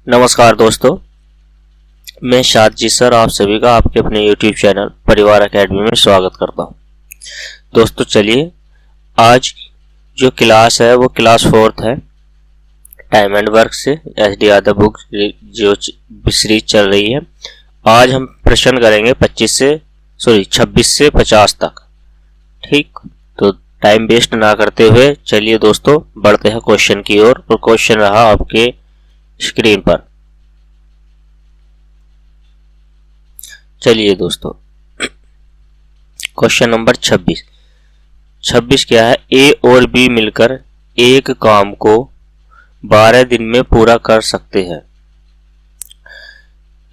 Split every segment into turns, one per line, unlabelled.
नमस्कार दोस्तों, मैं शादजी सर आप सभी का आपके अपने YouTube चैनल परिवार एकेडमी में स्वागत करता हूं। दोस्तों चलिए, आज जो क्लास है वो क्लास 4th है। टाइम एंड वर्क से SD यादव बुक जो सीरीज चल रही है। आज हम प्रश्न करेंगे 26 से 50 तक। ठीक, तो टाइम वेस्ट ना करते हुए चलिए दोस्तों बढ़ते हैं क्वेश्चन की ओर। और क्वेश्चन रहा आपके स्क्रीन पर। चलिए दोस्तों, क्वेश्चन नंबर 26 क्या है? ए और बी मिलकर एक काम को 12 दिन में पूरा कर सकते हैं।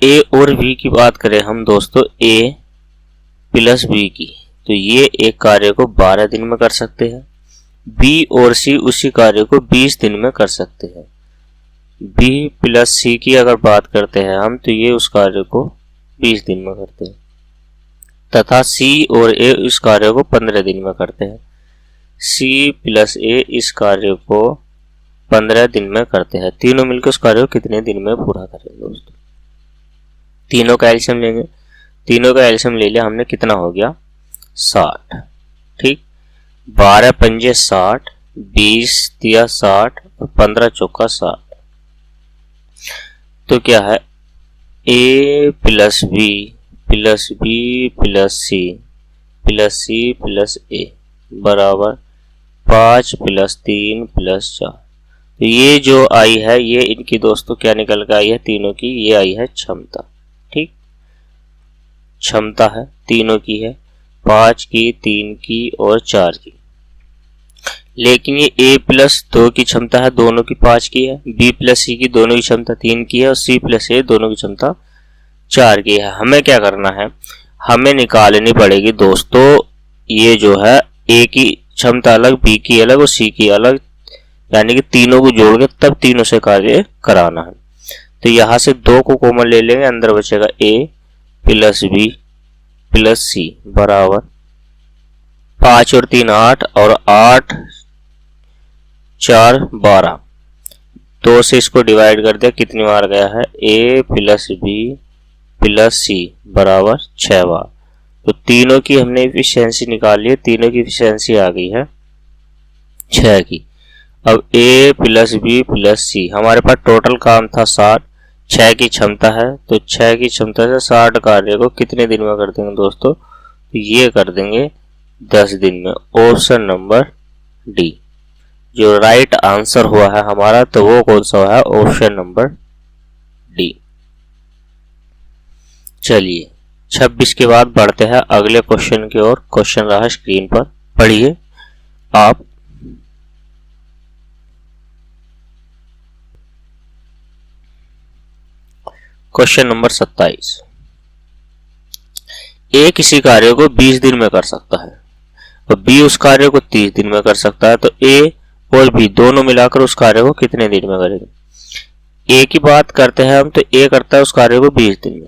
ए और बी की बात करें हम दोस्तों, ए प्लस बी की, तो ये एक कार्य को 12 दिन में कर सकते हैं। बी और सी उसी कार्य को 20 दिन में कर सकते हैं। बी प्लस सी की अगर बात करते हैं हम, तो ये उस कार्य को 20 दिन में करते हैं, तथा सी और ए इस कार्य को 15 दिन में करते हैं। सी प्लस ए इस कार्य को 15 दिन में करते हैं। तीनों मिलकर उस कार्य को कितने दिन में पूरा करेंगे दोस्तों? तीनों का एलसीएम लेंगे। तीनों का एलसीएम ले लिया हमने, कितना हो गया? 60। ठीक, 12 पंजे 60, 20 तिया 60 और 15 चौका 60। तो क्या है? A plus B plus B plus C plus A बराबर 5 प्लस 3 प्लस 4। तो ये जो आई है, ये इनकी दोस्तों क्या निकल कर आई है? तीनों की ये आई है क्षमता। ठीक, क्षमता है तीनों की है, 5 की, 3 की और 4 की। लेकिन ये ए प्लस 2 की क्षमता है, दोनों की 5 की है। बी प्लस सी की दोनों की क्षमता 3 की है और सी प्लस ए दोनों की क्षमता 4 की है। हमें क्या करना है? हमें निकालनी पड़ेगी दोस्तों, ये जो है ए की क्षमता अलग, बी की अलग और सी की अलग, यानी कि तीनों को जोड़ के तब तीनों से कार्य कराना है। तो यहां से 2 को कॉमन ले लेंगे, अंदर बचेगा ए प्लस बी प्लस सी बराबर 5 और 3 8 और 8 4 12। 2 से इसको डिवाइड कर दिया, कितनी बार गया है? ए प्लस बी प्लस सी बराबर 6 बार। तो तीनों की हमने एफिशिएंसी निकाल ली, तीनों की एफिशिएंसी आ गई है 6 की। अब ए प्लस बी प्लस सी, हमारे पास टोटल काम था 60, 6 की क्षमता है, तो 6 की क्षमता से 60 कार्य को कितने दिन में कर देंगे दोस्तों? तो ये कर देंगे 10 दिन में। ऑप्शन नंबर डी जो राइट आंसर हुआ है हमारा, तो वो कौन सा है? Option number D. चलिए 26 के बाद बढ़ते हैं अगले क्वेश्चन की ओर। क्वेश्चन रहा स्क्रीन पर, पढ़िए आप। Question number 27। ए किसी कार्य को 20 दिन में कर सकता है और बी उस कार्य को 30 दिन में कर सकता है, तो ए और बी दोनों मिलाकर उस कार्य को कितने दिन में करेंगे? ए की बात करते हैं हम, तो ए करता है उस कार्य को 20 दिन में,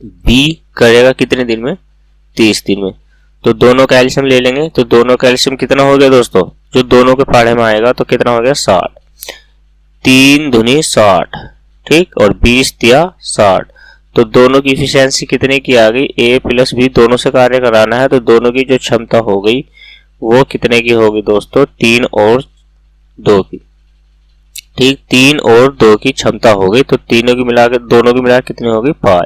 बी करेगा कितने दिन में? 30 दिन में। तो दोनों का एलसीएम ले लेंगे, तो दोनों का एलसीएम कितना हो गया दोस्तों? जो दोनों के पाढ़े में आएगा तो कितना हो गया? 60। 3 दूनी 60, ठीक, और 20 तिया 60। तो दोनों की एफिशिएंसी कितने की आ गई? ए प्लस बी दोनों से कार्य कराना है, तो दोनों की जो क्षमता हो गई वो कितने की होगी दोस्तों? 3 और 2 की। ठीक, 3 और 2 की क्षमता हो गई, तो तीनों की मिलाकर दोनों की मिलाकर कितनी होगी? 5।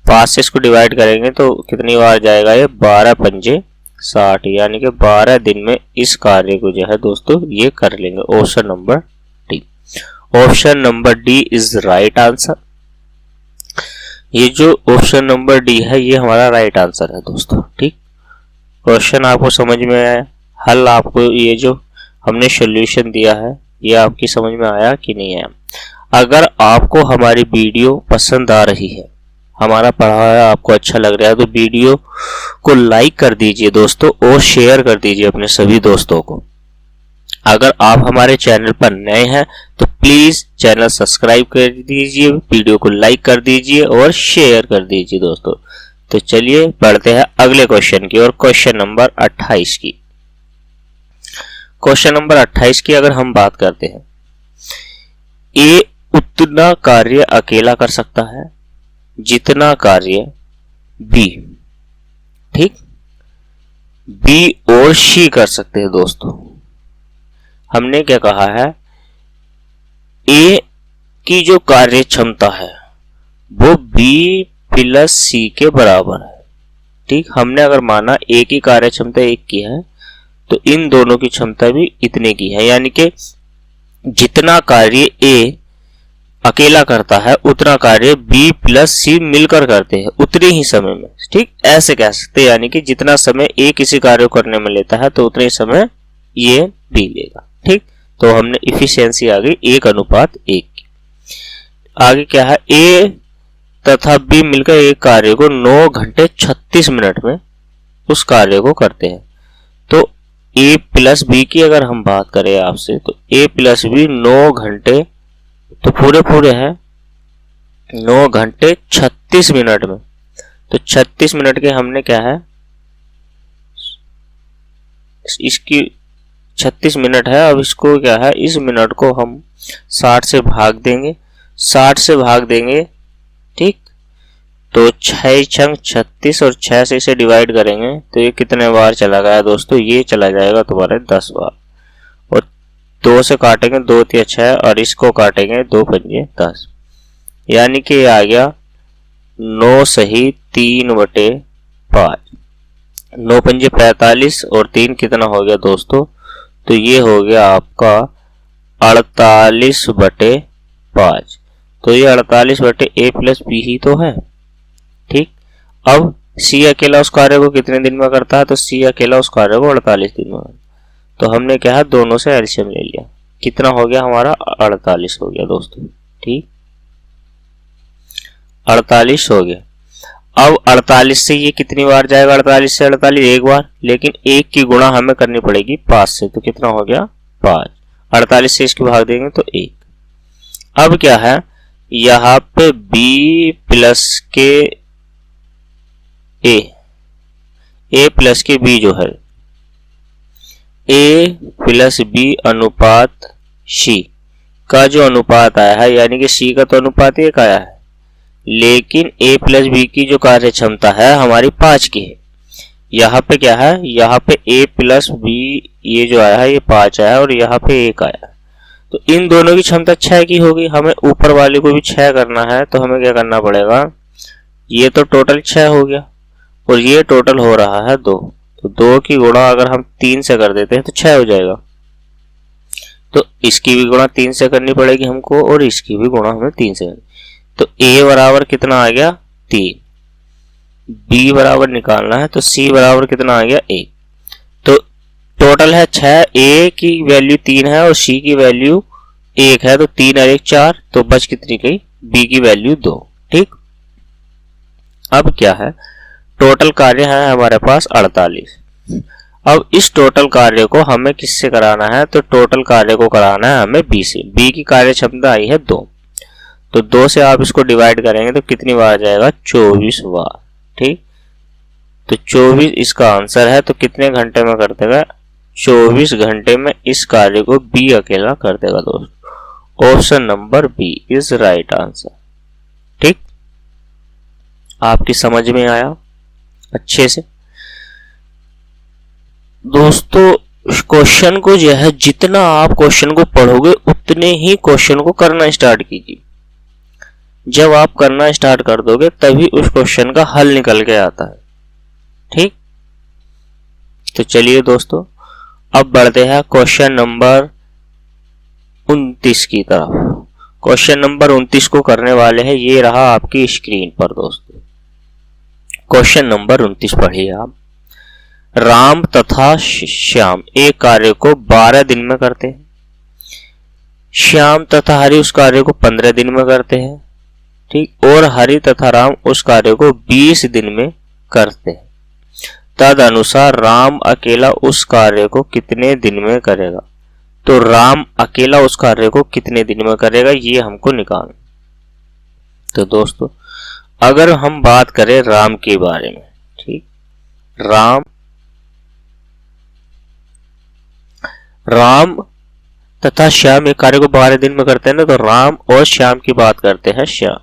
5 से इसको डिवाइड करेंगे तो कितनी बार जाएगा? ये 12 पंजे 60, यानी कि 12 दिन में इस कार्य को जो है दोस्तों ये कर लेंगे। Option number D. Option number D is right answer. ये जो ऑप्शन नंबर डी है ये हमारा राइट आंसर है दोस्तों। ठीक, क्वेश्चन आपको समझ में आया? हल आपको ये जो हमने सॉल्यूशन दिया है ये आपकी समझ में आया कि नहीं आया? अगर आपको हमारी वीडियो पसंद आ रही है, हमारा पढ़ाया आपको अच्छा लग रहा है, तो वीडियो को लाइक कर दीजिए दोस्तों और शेयर कर दीजिए अपने सभी दोस्तों को। अगर आप हमारे चैनल पर नए हैं तो प्लीज चैनल सब्सक्राइब कर दीजिए, वीडियो को लाइक कर दीजिए और शेयर कर दीजिए दोस्तों। तो चलिए बढ़ते हैं अगले क्वेश्चन की और क्वेश्चन नंबर 28 की। क्वेश्चन नंबर 28 की अगर हम बात करते हैं, ए उतना कार्य अकेला कर सकता है जितना कार्य बी, ठीक, बी और सी कर सकते हैं। दोस्तों हमने क्या कहा है, ए की जो कार्य क्षमता है वो बी प्लस सी के बराबर है, ठीक। हमने अगर माना ए की कार्य क्षमता 1 की है तो इन दोनों की क्षमता भी इतने की है, यानी कि जितना कार्य ए अकेला करता है उतना कार्य बी प्लस सी मिलकर करते हैं उतने ही समय में, ठीक। ऐसे कह सकते हैं, यानी कि जितना समय ए किसी कार्य को करने में लेता है तो उतने ही समय ये बी लेगा, ठीक। तो हमने इफिशियंसी आ गई 1:1 की। आगे क्या है, ए तथा बी मिलकर एक कार्य को 9 घंटे 36 मिनट में उस कार्य को करते हैं। तो ए प्लस बी की अगर हम बात करें आपसे, तो ए प्लस बी 9 घंटे तो पूरे है 9 घंटे 36 मिनट में। तो 36 मिनट के हमने क्या है, इसकी 36 मिनट है। अब इसको क्या है, इस मिनट को हम 60 से भाग देंगे, 60 से भाग देंगे, ठीक। तो 6 छंग 36 और 6 से इसे डिवाइड करेंगे तो ये कितने बार चला गया दोस्तों, ये चला जाएगा तुम्हारे 10 बार। और 2 से काटेंगे 2 3 6 और इसको काटेंगे 2 पंजे 10, यानी कि ये आ गया 9 सही 3/5, 9 पंजे 45 और 3 कितना हो गया दोस्तों, तो ये हो गया आपका 48/5। तो ये 48/a प्लस बी ही तो है, ठीक। अब सी अकेला उस कार्य को कितने दिन में करता है, तो सी अकेला उस कार्य को 48 दिन में। तो हमने क्या है, दोनों से एलसीएम ले लिया, कितना हो गया हमारा 48 हो गया दोस्तों, ठीक, 48 हो गया। अब 48 से ये कितनी बार जाएगा, 48 से 48 एक बार, लेकिन 1 की गुणा हमें करनी पड़ेगी 5 से, तो कितना हो गया 5। 48 से इसकी भाग देंगे तो 1। अब क्या है, यहाँ पे b प्लस के ए प्लस के बी जो है, a प्लस बी अनुपात c का जो अनुपात आया है, यानी कि c का तो अनुपात 1 आया है, लेकिन a प्लस बी की जो कार्य क्षमता है हमारी 5 की है। यहाँ पे क्या है, यहाँ पे a प्लस बी ये जो आया है ये 5 आया और यहाँ पे 1 आया, तो इन दोनों की क्षमता 6 की होगी। हमें ऊपर वाले को भी 6 करना है, तो हमें क्या करना पड़ेगा, ये तो टोटल 6 हो गया और ये टोटल हो रहा है 2, तो 2 की गुणा अगर हम 3 से कर देते हैं तो 6 हो जाएगा। तो इसकी भी गुणा 3 से करनी पड़ेगी हमको और इसकी भी गुणा हमें 3 से करनी। तो a बराबर कितना आ गया 3, b बराबर निकालना है तो c बराबर कितना आ गया 1। तो टोटल है 6, a की वैल्यू 3 है और c की वैल्यू 1 है, तो 3 और 1 4, तो बच कितनी गई, b की वैल्यू 2, ठीक। अब क्या है, टोटल कार्य है हमारे पास 48। अब इस टोटल कार्य को हमें किससे कराना है, तो टोटल कार्य को कराना है हमें b से। b की कार्य क्षमता आई है 2, तो 2 से आप इसको डिवाइड करेंगे तो कितनी बार जाएगा, 24 बार, ठीक। तो 24 इसका आंसर है, तो कितने घंटे में कर देगा, 24 घंटे में इस कार्य को बी अकेला कर देगा दोस्तों। Option number B is right answer, ठीक। आपकी समझ में आया अच्छे से दोस्तों। क्वेश्चन को जो है, जितना आप क्वेश्चन को पढ़ोगे उतने ही क्वेश्चन को करना स्टार्ट कीजिए। जब आप करना स्टार्ट कर दोगे तभी उस क्वेश्चन का हल निकल के आता है, ठीक। तो चलिए दोस्तों अब बढ़ते हैं क्वेश्चन नंबर 29 की तरफ। क्वेश्चन नंबर 29 को करने वाले हैं, ये रहा आपकी स्क्रीन पर दोस्तों। क्वेश्चन नंबर 29 पढ़िए आप। राम तथा श्याम एक कार्य को 12 दिन में करते हैं, श्याम तथा हरि उस कार्य को 15 दिन में करते हैं, ठीक। और हरि तथा राम उस कार्य को 20 दिन में करते हैं। तद अनुसार राम अकेला उस कार्य को कितने दिन में करेगा। तो राम अकेला उस कार्य को कितने दिन में करेगा ये हमको निकालना। तो दोस्तों अगर हम बात करें राम के बारे में, ठीक, राम तथा श्याम एक कार्य को 12 दिन में करते हैं ना, तो राम और श्याम की बात करते हैं श्याम,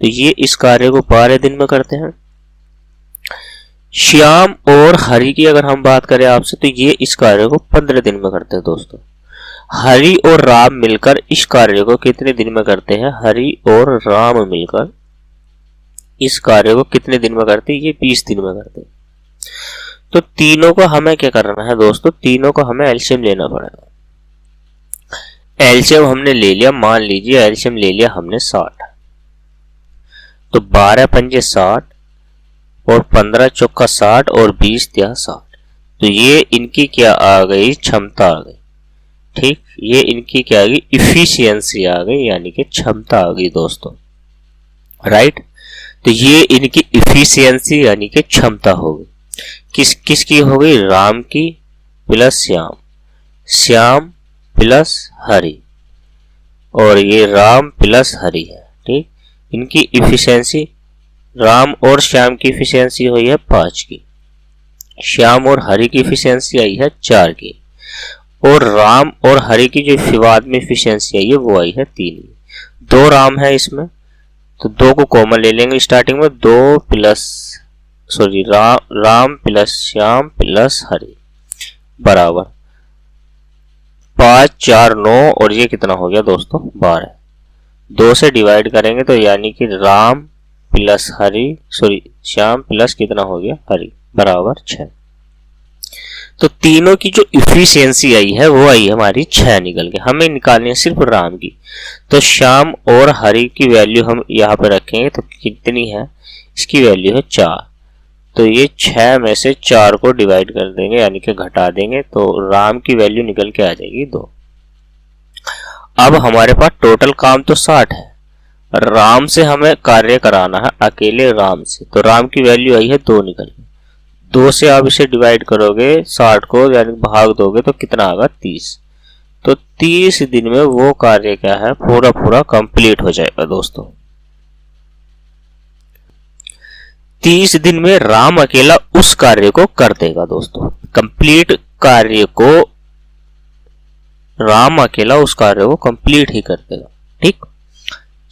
तो ये इस कार्य को 12 दिन में करते हैं। श्याम और हरि की अगर हम बात करें आपसे, तो ये इस कार्य को 15 दिन में करते हैं दोस्तों। हरि और राम मिलकर इस कार्य को कितने दिन में करते हैं? हरि और राम मिलकर इस कार्य को कितने दिन में करते हैं? ये 20 दिन में करते हैं। तो तीनों को हमें क्या करना है दोस्तों? तीनों को हमें एलसीएम लेना पड़ेगा। एलसीएम हमने ले लिया, मान लीजिए एलसीएम ले लिया हमने 60, तो 12 पंजे 60 और 15 चौका 60 और 20 तिया 60, तो ये इनकी क्या आ गई? क्षमता आ गई। ठीक, ये इनकी क्या आ गई? इफिशियंसी आ गई, यानी कि क्षमता आ गई दोस्तों, राइट। तो ये इनकी इफिशियंसी यानी कि क्षमता हो गई। किसकी हो गई? राम की प्लस श्याम, श्याम प्लस हरि, और ये राम प्लस हरि है। ठीक, इनकी इफिशियंसी, राम और श्याम की इफिशियंसी हुई है 5 की, श्याम और हरि की इफिशियंसी आई है 4 की, और राम और हरि की जो विवाद में इफिशियंसी आई है वो आई है 3 की। 2 राम है इसमें, तो 2 को कॉमन ले लेंगे स्टार्टिंग में, 2 plus Ram plus Shyam plus Hari बराबर 5 4 9, और ये कितना हो गया दोस्तों? 12। 2 से डिवाइड करेंगे तो यानी कि राम प्लस श्याम प्लस कितना हो गया? हरि बराबर 6। तो तीनों की जो इफिशियंसी आई है वो आई है हमारी 6 निकल के। हमें निकालनी है सिर्फ राम की, तो श्याम और हरि की वैल्यू हम यहाँ पे रखेंगे तो कितनी है? इसकी वैल्यू है 4, तो ये 6 में से 4 को डिवाइड कर देंगे यानी कि घटा देंगे, तो राम की वैल्यू निकल के आ जाएगी 2। अब हमारे पास टोटल काम तो 60 है, राम से हमें कार्य कराना है अकेले राम से, तो राम की वैल्यू आई है 2 निकल के। 2 से आप इसे डिवाइड करोगे 60 को, यानी भाग दोगे तो कितना आएगा? 30। तो 30 दिन में वो कार्य क्या है? पूरा कंप्लीट हो जाएगा दोस्तों। 30 दिन में राम अकेला उस कार्य को कर देगा दोस्तों। कंप्लीट कार्य को राम अकेला उस कार्य को कंप्लीट ही कर देगा। ठीक,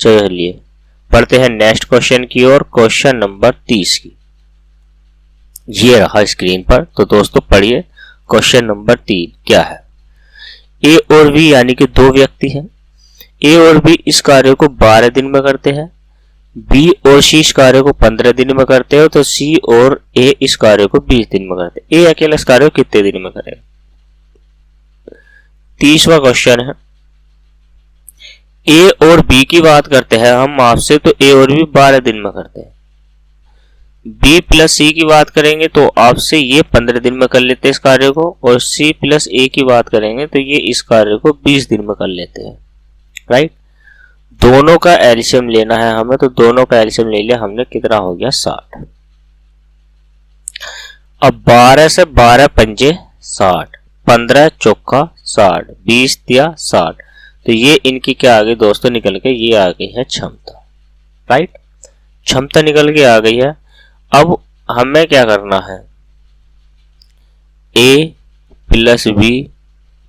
चलिए पढ़ते हैं नेक्स्ट क्वेश्चन की ओर, क्वेश्चन नंबर 30 की। ये रहा स्क्रीन पर, तो दोस्तों पढ़िए क्वेश्चन नंबर 3 क्या है। ए और बी यानी कि 2 व्यक्ति हैं। ए और बी इस कार्य को 12 दिन में करते हैं। बी और सी इस कार्य को 15 दिन में करते हैं, तो सी और ए इस कार्य को 20 दिन में करते हैं। ए अकेला इस कार्य को कितने दिन में करेगा? 30वां क्वेश्चन है। ए और बी की बात करते हैं हम आपसे, तो ए और बी 12 दिन में करते हैं। बी प्लस सी की बात करेंगे तो आपसे ये 15 दिन में कर लेते हैं इस कार्य को, और सी प्लस ए की बात करेंगे तो ये इस कार्य को 20 दिन में कर लेते हैं, राइट। दोनों का एलसीएम लेना है हमें, तो दोनों का एलसीएम ले लिया हमने, कितना हो गया? 60। अब 12 से 12 पंजे 60, 15 चौका 60, 20 तिया 60, तो ये इनकी क्या आ गई दोस्तों? निकल के ये आ गई है क्षमता, राइट। क्षमता निकल के आ गई है। अब हमें क्या करना है? A plus B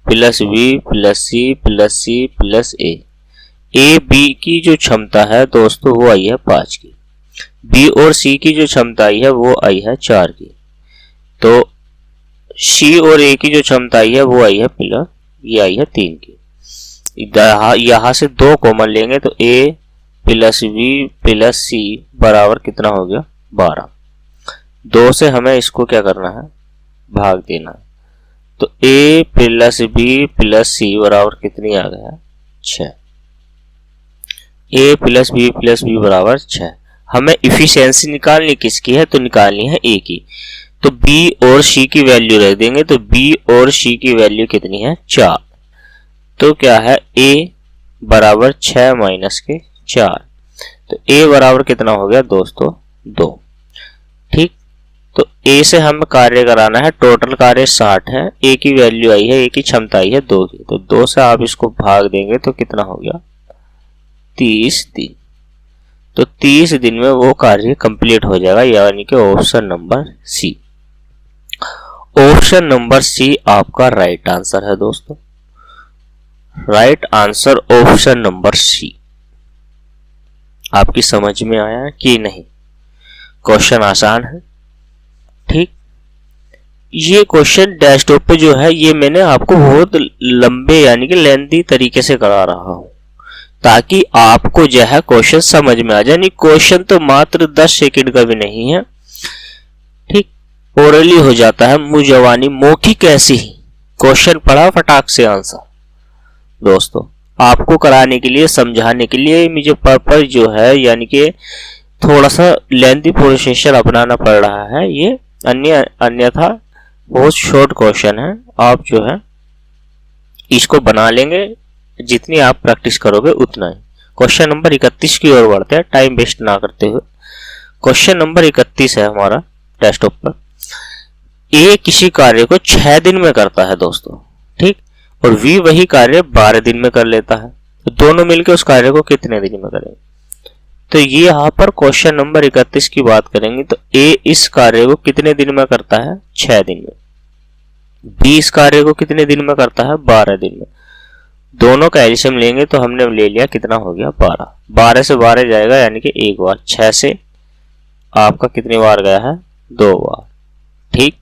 plus B plus C plus C plus A. A B की जो क्षमता है दोस्तों वो आई है 5 की। बी और सी की जो क्षमता आई है वो आई है 4 की। तो सी और ए की जो क्षमता आई है वो आई है प्लस, ये आई है 3 की। यहां से 2 कॉमन लेंगे तो ए प्लस बी प्लस सी बराबर कितना हो गया? 12। 2 से हमें इसको क्या करना है? भाग देना। तो a प्लस बी प्लस सी बराबर कितनी आ गया? 6। a प्लस बी बराबर 6। हमें इफिशियंसी निकालनी किसकी है? तो निकालनी है a की। तो b और c की वैल्यू रख देंगे, तो b और c की वैल्यू कितनी है? 4। तो क्या है? a बराबर 6 माइनस के 4, तो a बराबर कितना हो गया दोस्तों? 2। ठीक, तो a से हमें कार्य कराना है, टोटल कार्य 60 है, a की वैल्यू आई है, a की क्षमता आई है 2 की, तो 2 से आप इसको भाग देंगे तो कितना हो गया? 30 दिन। तो 30 दिन में वो कार्य कंप्लीट हो जाएगा, यानी कि option number C. Option number C आपका राइट आंसर है दोस्तों। Right answer option number C. आपकी समझ में आया कि नहीं? क्वेश्चन आसान है। ठीक, ये क्वेश्चन डेस्कटॉप पे जो है ये मैंने आपको बहुत लंबे यानी कि लेंथी तरीके से करा रहा हूं ताकि आपको जो है क्वेश्चन समझ में आ जाए। नहीं, क्वेश्चन तो मात्र 10 सेकंड का भी नहीं है। ठीक, ओरली हो जाता है, मुंह जवानी मौखिक ऐसी ही क्वेश्चन पढ़ा फटाक से आंसर। दोस्तों, आपको कराने के लिए, समझाने के लिए मुझे पर्पज जो है यानी कि थोड़ा सा लेंथी प्रोसेसर अपनाना पड़ रहा है। ये अन्यथा बहुत शॉर्ट क्वेश्चन है। आप जो है इसको बना लेंगे, जितनी आप प्रैक्टिस करोगे उतना ही। क्वेश्चन नंबर 31 की ओर बढ़ते हैं टाइम वेस्ट ना करते हुए। क्वेश्चन नंबर 31 है हमारा डेस्कटॉप पर। ए किसी कार्य को 6 दिन में करता है दोस्तों, ठीक, और बी वही कार्य 12 दिन में कर लेता है। तो दोनों मिलकर उस कार्य को कितने दिन में करेंगे? तो ये यहाँ पर क्वेश्चन नंबर 31 की बात करेंगे तो ए इस कार्य को कितने दिन में करता है? 6 दिन में। बी इस कार्य को कितने दिन में करता है? 12 दिन में। दोनों का एलसीएम लेंगे तो हमने ले लिया, कितना हो गया? 12। 12 से 12 जाएगा यानी कि एक बार। 6 से आपका कितनी बार गया है? 2 बार। ठीक,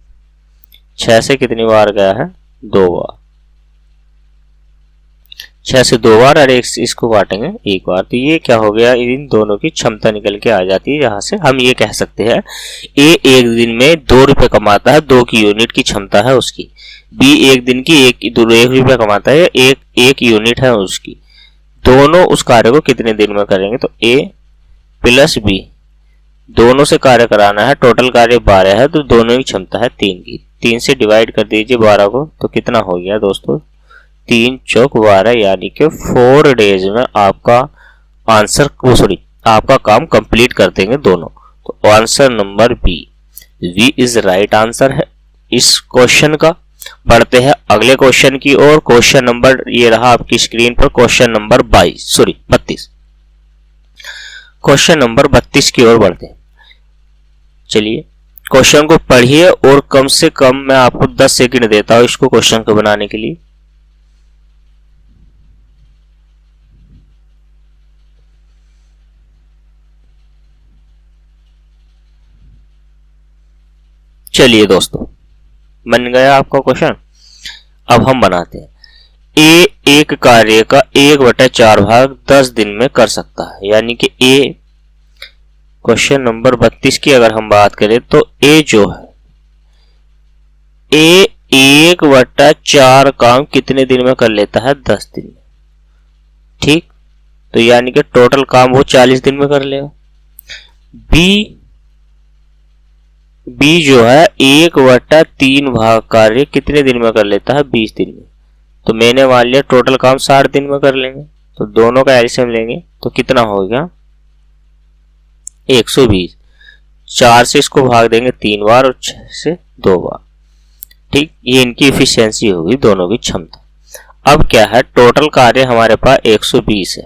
6 से कितनी बार गया है? 2 बार। 6 से 2 बार और इसको काटेंगे एक बार। तो ये क्या हो गया? इन दोनों की क्षमता निकल के आ जाती है। यहाँ से हम ये कह सकते हैं ए एक दिन में 2 रुपए कमाता है, 2 की यूनिट की क्षमता है उसकी। बी एक दिन की 1 रुपया कमाता है, एक यूनिट है उसकी। दोनों उस कार्य को कितने दिन में करेंगे? तो ए प्लस बी, दोनों से कार्य कराना है, टोटल कार्य 12 है तो दोनों की क्षमता है 3 की। 3 से डिवाइड कर दीजिए 12 को, तो कितना हो गया दोस्तों? 3 चौक 12 यानी कि 4 डेज में आपका आंसर आपका काम कंप्लीट कर देंगे दोनों। तो answer number B is right answer है इस क्वेश्चन का। बढ़ते हैं अगले क्वेश्चन की ओर। क्वेश्चन नंबर ये रहा आपकी स्क्रीन पर, क्वेश्चन नंबर 32। क्वेश्चन नंबर 32 की ओर बढ़ते हैं। चलिए क्वेश्चन को पढ़िए और कम से कम मैं आपको 10 सेकंड देता हूं इसको क्वेश्चन को बनाने के लिए। चलिए दोस्तों, बन गया आपका क्वेश्चन। अब हम बनाते हैं। ए एक कार्य का 1/4 भाग 10 दिन में कर सकता है, यानी कि ए, क्वेश्चन नंबर 32 की अगर हम बात करें तो ए जो है, ए 1/4 काम कितने दिन में कर लेता है? 10 दिन में। ठीक, तो यानी कि टोटल काम वो 40 दिन में कर लेगा। बी जो है 1/3 भाग कार्य कितने दिन में कर लेता है? 20 दिन में। तो मैंने मान लिया टोटल काम 60 दिन में कर लेंगे, तो दोनों का एलसीएम लेंगे तो कितना हो गया? 120। 4 से इसको भाग देंगे 3 बार और 6 से 2 बार। ठीक, ये इनकी इफिशियंसी होगी, दोनों की क्षमता। अब क्या है? टोटल कार्य हमारे पास 120 है।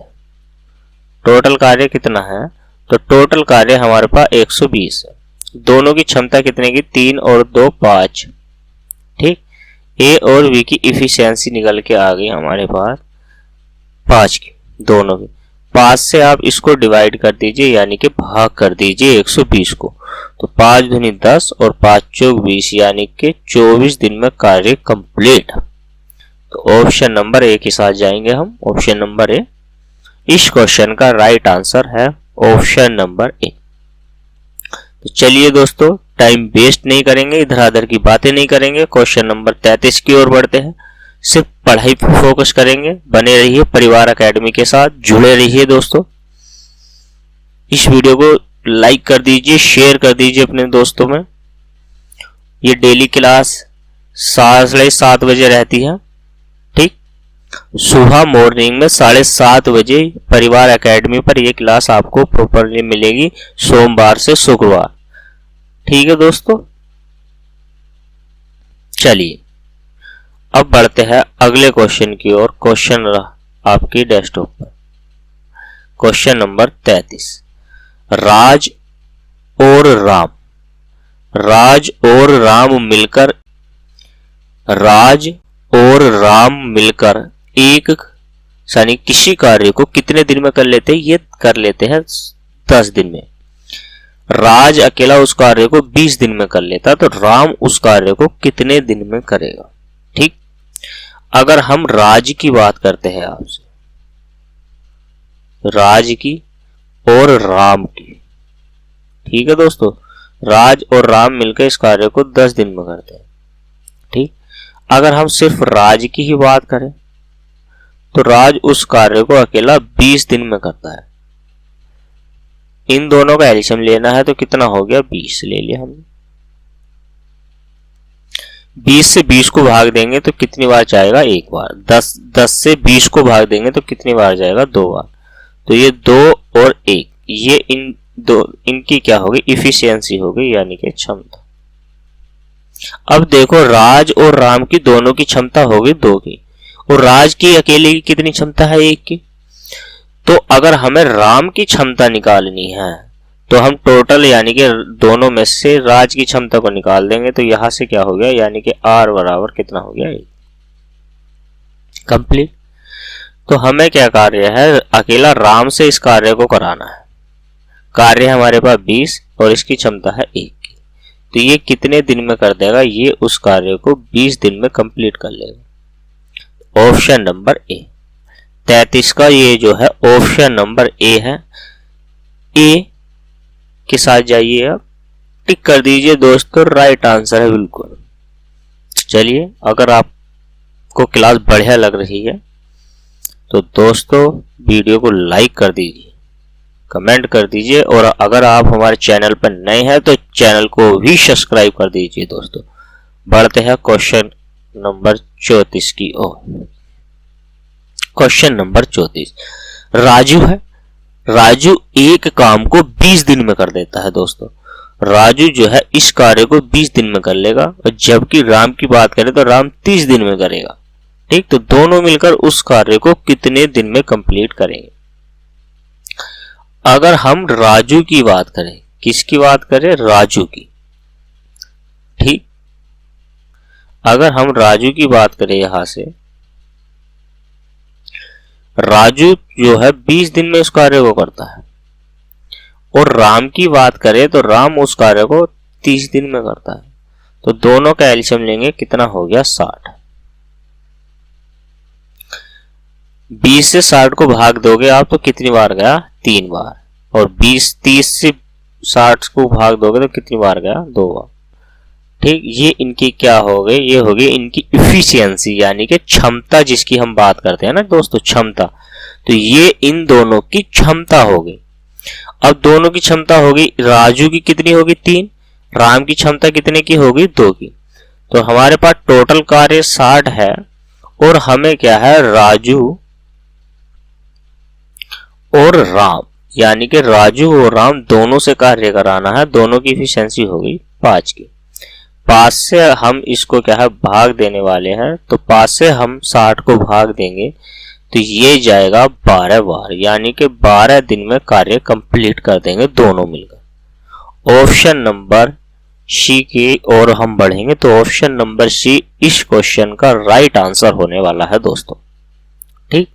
टोटल कार्य कितना है? तो टोटल कार्य हमारे पास 120 है। दोनों की क्षमता कितने की? 3 और 2 5। ठीक, ए और बी की इफिशियंसी निकल के आ गई हमारे पास 5 की, दोनों की। 5 से आप इसको डिवाइड कर दीजिए यानी कि भाग कर दीजिए 120 को। तो 5 दूनी 10 और 5 चौक 20 यानी कि 24 दिन में कार्य कंप्लीट। तो ऑप्शन नंबर ए के साथ जाएंगे हम। ऑप्शन नंबर ए इस क्वेश्चन का राइट आंसर है, ऑप्शन नंबर ए। तो चलिए दोस्तों, टाइम वेस्ट नहीं करेंगे, इधर उधर की बातें नहीं करेंगे, क्वेश्चन नंबर 33 की ओर बढ़ते हैं। सिर्फ पढ़ाई पर फोकस करेंगे। बने रहिए परिवार एकेडमी के साथ, जुड़े रहिए दोस्तों। इस वीडियो को लाइक कर दीजिए, शेयर कर दीजिए अपने दोस्तों में। ये डेली क्लास 7:30 बजे रहती है। ठीक, सुबह मॉर्निंग में 7:30 बजे परिवार एकेडमी पर यह क्लास आपको प्रॉपरली मिलेगी, सोमवार से शुक्रवार। ठीक है दोस्तों, चलिए अब बढ़ते हैं अगले क्वेश्चन की ओर। क्वेश्चन रहा आपकी डेस्कटॉप पर, क्वेश्चन नंबर 33। राज और राम मिलकर एक यानी किसी कार्य को कितने दिन में कर लेते हैं, ये कर लेते हैं 10 दिन में। राज अकेला उस कार्य को 20 दिन में कर लेता, तो राम उस कार्य को कितने दिन में करेगा। ठीक, अगर हम राज की बात करते हैं आपसे, राज की और राम की, ठीक है दोस्तों, राज और राम मिलकर इस कार्य को 10 दिन में करते हैं। ठीक, अगर हम सिर्फ राज की ही बात करें तो राज उस कार्य को अकेला 20 दिन में करता है। इन दोनों का एलसीएम लेना है तो कितना हो गया, 20 ले लिया हमने। 20 से 20 को भाग देंगे तो कितनी बार जाएगा, एक बार। 10 से 20 को भाग देंगे तो कितनी बार जाएगा, 2 बार। तो ये 2 और 1, ये इनकी क्या होगी, इफिशियंसी होगी, यानी कि क्षमता। अब देखो राज और राम की दोनों की क्षमता होगी 2 की, और राज की अकेले की कितनी क्षमता है, 1 की। तो अगर हमें राम की क्षमता निकालनी है तो हम टोटल यानी कि दोनों में से राज की क्षमता को निकाल देंगे, तो यहां से क्या हो गया, यानी कि R बराबर कितना हो गया, 1। कंप्लीट। तो हमें क्या कार्य है, अकेला राम से इस कार्य को कराना है। कार्य हमारे पास 20 और इसकी क्षमता है 1 की, तो ये कितने दिन में कर देगा, ये उस कार्य को 20 दिन में कंप्लीट कर लेगा। ऑप्शन नंबर ए 33 का ये जो है ऑप्शन नंबर ए है। ए के साथ जाइए, आप टिक कर दीजिए दोस्तों, राइट आंसर है बिल्कुल। चलिए, अगर आपको क्लास बढ़िया लग रही है तो दोस्तों वीडियो को लाइक कर दीजिए, कमेंट कर दीजिए, और अगर आप हमारे चैनल पर नए हैं तो चैनल को भी सब्सक्राइब कर दीजिए। दोस्तों बढ़ते हैं क्वेश्चन नंबर 34 की ओर। क्वेश्चन नंबर 34, राजू है। राजू एक काम को 20 दिन में कर देता है। दोस्तों राजू जो है इस कार्य को 20 दिन में कर लेगा, और जबकि राम की बात करें तो राम 30 दिन में करेगा। ठीक, तो दोनों मिलकर उस कार्य को कितने दिन में कंप्लीट करेंगे। अगर हम राजू की बात करें, किसकी बात करें, राजू की। ठीक, अगर हम राजू की बात करें, यहां से राजू जो है 20 दिन में उस कार्य को करता है, और राम की बात करें तो राम उस कार्य को 30 दिन में करता है। तो दोनों का एलसीएम लेंगे, कितना हो गया, 60। 20 से 60 को भाग दोगे आप तो कितनी बार गया, 3 बार। और 30 से 60 को भाग दोगे तो कितनी बार गया, 2 बार। ठीक, ये इनकी क्या हो गई, ये होगी इनकी इफिशियंसी, यानी कि क्षमता, जिसकी हम बात करते हैं ना दोस्तों, क्षमता। तो ये इन दोनों की क्षमता हो गई। अब दोनों की क्षमता होगी, राजू की कितनी होगी, 3, राम की क्षमता कितने की होगी, 2 की। तो हमारे पास टोटल कार्य 60 है, और हमें क्या है, राजू और राम, यानी कि राजू और राम दोनों से कार्य कराना है। दोनों की इफिशियंसी हो गई 5 की। 5 से हम इसको क्या है, भाग देने वाले हैं, तो 5 से हम 60 को भाग देंगे तो ये जाएगा 12 बार, यानी कि 12 दिन में कार्य कंप्लीट कर देंगे दोनों मिलकर। ऑप्शन नंबर सी की ओर हम बढ़ेंगे, तो ऑप्शन नंबर सी इस क्वेश्चन का राइट आंसर होने वाला है दोस्तों। ठीक,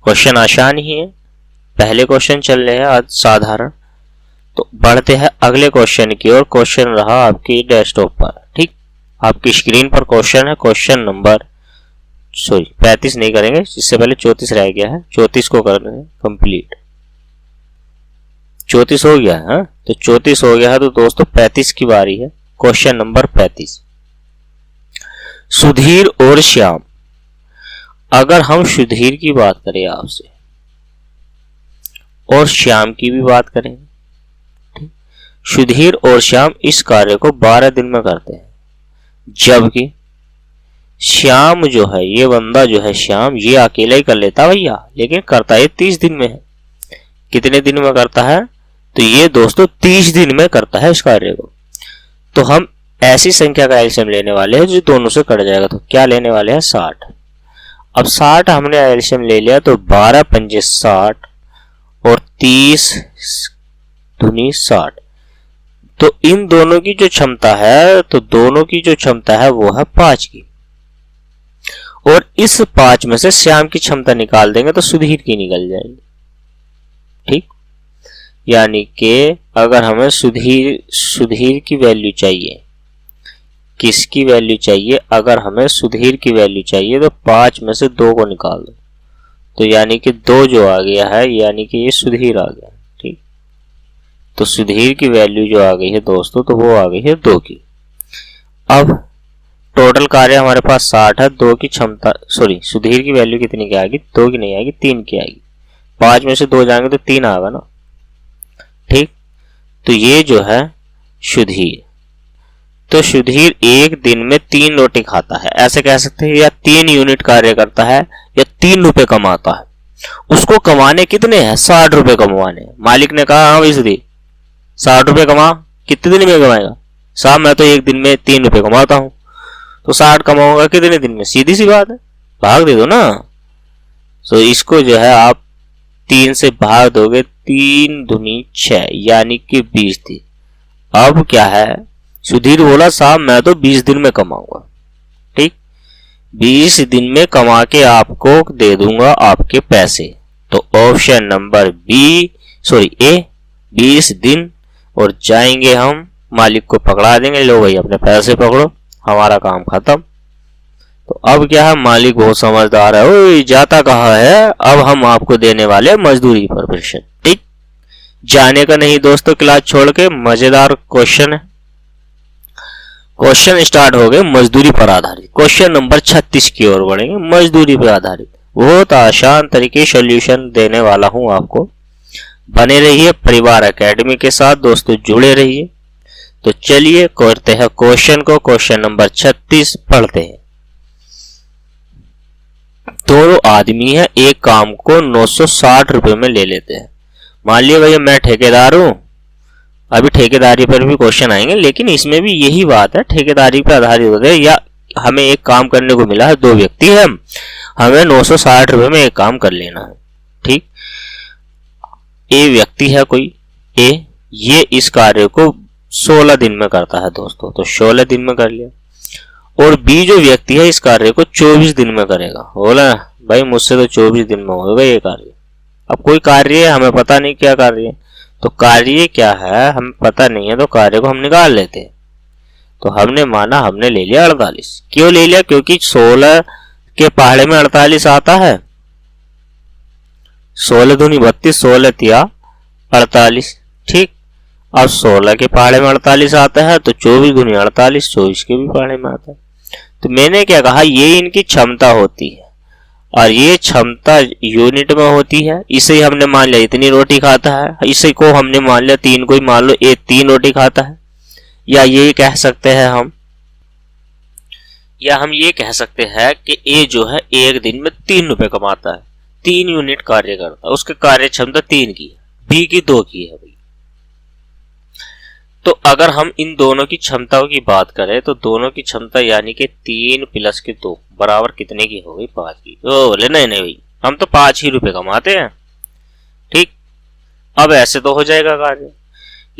क्वेश्चन आसान ही है, पहले क्वेश्चन चल रहे हैं आज साधारण। तो बढ़ते हैं अगले क्वेश्चन की ओर। क्वेश्चन रहा आपकी डेस्कटॉप पर। ठीक, आपकी स्क्रीन पर क्वेश्चन है, क्वेश्चन नंबर 35 नहीं करेंगे, इससे पहले 34 रह गया है, 34 को कर रहे हैं कंप्लीट। 34 हो गया है, तो 34 हो गया है, तो दोस्तों 35 की बारी है। क्वेश्चन नंबर 35, सुधीर और श्याम। अगर हम सुधीर की बात करें आपसे और श्याम की भी बात करें, सुधीर और श्याम इस कार्य को 12 दिन में करते हैं, जबकि श्याम जो है, ये बंदा जो है श्याम, ये अकेला ही कर लेता भैया, लेकिन करता ये 30 दिन में है। कितने दिन में करता है, तो ये दोस्तों 30 दिन में करता है इस कार्य को। तो हम ऐसी संख्या का एलसीएम लेने वाले हैं जो दोनों से कट जाएगा। तो क्या लेने वाले हैं, 60। अब 60 हमने एलसीएम ले लिया, तो 12 पंजे 60 और 30 दूनी 60। तो इन दोनों की जो क्षमता है, तो दोनों की जो क्षमता है वो है 5 की, और इस 5 में से श्याम की क्षमता निकाल देंगे तो सुधीर की निकल जाएगी। ठीक, यानी कि अगर हमें सुधीर की वैल्यू चाहिए, किसकी वैल्यू चाहिए, अगर हमें सुधीर की वैल्यू चाहिए तो 5 में से 2 को निकाल दो, तो यानी कि 2 जो आ गया है, यानी कि ये सुधीर आ गया। ठीक, तो सुधीर की वैल्यू जो आ गई है दोस्तों, तो वो आ गई है 2 की। अब टोटल कार्य हमारे पास 60 है, 2 की क्षमता, सॉरी, सुधीर की वैल्यू कितनी की आएगी, 2 की नहीं आएगी, 3 की आएगी। 5 में से 2 जाएंगे तो 3 आएगा ना। ठीक, तो ये जो है सुधीर, तो सुधीर एक दिन में 3 रोटी खाता है, ऐसे कह सकते हैं, या 3 यूनिट कार्य करता है, या 3 रुपए कमाता है। उसको कमाने कितने हैं, 60 रुपए कमाने। मालिक ने कहा हाँ भाई सुधीर 60 रुपए कमा, कितने दिन में कमाएगा, साहब मैं तो एक दिन में 3 रुपए कमाता हूं, तो 60 कमाऊंगा कितने दिन में, सीधी सी बात है, भाग दे दो ना। तो इसको जो है आप 3 से भाग दोगे, 3 दूनी 6, यानी कि 20 दिन। अब क्या है, सुधीर बोला साहब मैं तो 20 दिन में कमाऊंगा। ठीक, 20 दिन में कमा के आपको दे दूंगा आपके पैसे। तो ऑप्शन नंबर बी, सॉरी ए, 20 दिन, और जाएंगे हम मालिक को पकड़ा देंगे, लो भाई अपने पैसे पकड़ो, हमारा काम खत्म। तो अब क्या है, मालिक बहुत समझदार है, ओए जाता कहाँ है, अब हम आपको देने वाले मजदूरी पर परमिशन। ठीक, जाने का नहीं दोस्तों, क्लास छोड़ के मजेदार क्वेश्चन है। क्वेश्चन स्टार्ट हो गए मजदूरी पर आधारित। क्वेश्चन नंबर 36 की ओर बढ़ेंगे, मजदूरी पर आधारित। बहुत आसान तरीके सॉल्यूशन देने वाला हूं आपको, बने रहिए परिवार एकेडमी के साथ दोस्तों, जुड़े रहिए। तो चलिए करते हैं क्वेश्चन को, क्वेश्चन नंबर 36 पढ़ते हैं। दोनों आदमी है, एक काम को 960 रुपए में ले लेते हैं। मान लिया भैया मैं ठेकेदार हूं, अभी ठेकेदारी पर भी क्वेश्चन आएंगे, लेकिन इसमें भी यही बात है, ठेकेदारी पर आधारित होते हैं, या हमें एक काम करने को मिला है, 2 व्यक्ति है, हमें 960 रुपए में एक काम कर लेना है। ठीक, ए व्यक्ति है कोई, ए, ये इस कार्य को 16 दिन में करता है दोस्तों, तो 16 दिन में कर लिया। और बी जो व्यक्ति है इस कार्य को 24 दिन में करेगा। बोला भाई मुझसे तो 24 दिन में होगा ये कार्य। अब कोई कार्य है, हमें पता नहीं क्या कार्य है, तो कार्य क्या है हमें पता नहीं है, तो कार्य को हम निकाल लेते हैं। तो हमने माना, हमने ले लिया 48। क्यों ले लिया, क्योंकि 16 के पहाड़े में 48 आता है, 16 दूनी 32, 16 तिया 48। ठीक, अब 16 के पहाड़े में 48 आता है, तो 24 दूनी 48, 24 के भी पहाड़े में आता है। तो मैंने क्या कहा, ये इनकी क्षमता होती है, और ये क्षमता यूनिट में होती है। इसे हमने मान लिया इतनी रोटी खाता है, इसे को हमने मान लिया 3 को ही मान लो, ये 3 रोटी खाता है। या ये कह सकते हैं हम, या हम ये कह सकते हैं कि ए जो है एक दिन में 3 रुपए कमाता है, 3 यूनिट कार्य करता है, उसकी कार्य क्षमता 3 की है, बी की 2 की है भाई। तो अगर हम इन दोनों की क्षमताओं की बात करें, तो दोनों की क्षमता यानी कि 3 प्लस के 2 बराबर कितने की हो गई, 5 की। तो बोले नहीं नहीं भाई हम तो 5 ही रुपए कमाते हैं। ठीक, अब ऐसे तो हो जाएगा कार्य,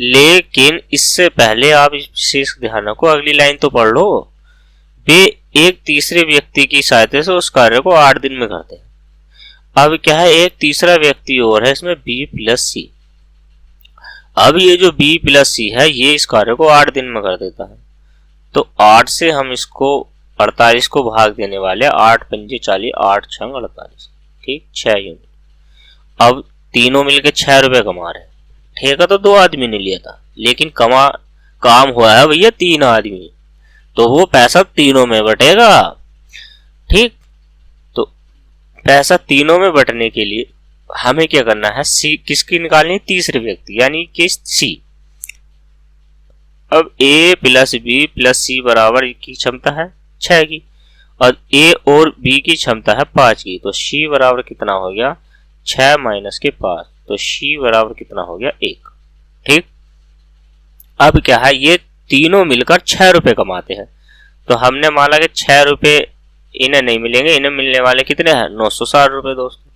लेकिन इससे पहले आप इस विशेष ध्यान रखो, अगली लाइन तो पढ़ लो। वे एक तीसरे व्यक्ति की सहायता से उस कार्य को 8 दिन में करते हैं। अब क्या है, एक तीसरा व्यक्ति और है इसमें, बी प्लस सी। अब ये जो B प्लस सी है, ये इस कार्य को 8 दिन में कर देता है। तो 8 से हम इसको 48 को भाग देने वाले, 8 पंजे 40, 8 छंग 48। ठीक, 6 यूनिट। अब तीनों मिलके 6 रुपए कमा रहे हैं। ठेका तो 2 आदमी ने लिया था, लेकिन काम हुआ है भैया 3 आदमी, तो वो पैसा तीनों में बटेगा। ठीक, तो पैसा तीनों में बटने के लिए हमें क्या करना है, सी किसकी निकालनी है, तीसरे व्यक्ति यानी कि सी। अब ए प्लस बी प्लस सी बराबर की क्षमता है 6 की, और ए और बी की क्षमता है 5 की। तो सी बराबर कितना हो गया, 6 माइनस के 5, तो सी बराबर कितना हो गया, 1। ठीक, अब क्या है, ये तीनों मिलकर 6 रुपए कमाते हैं। तो हमने माना कि 6 रुपए इन्हें नहीं मिलेंगे, इन्हें मिलने वाले कितने हैं, 960 रुपए दोस्तों।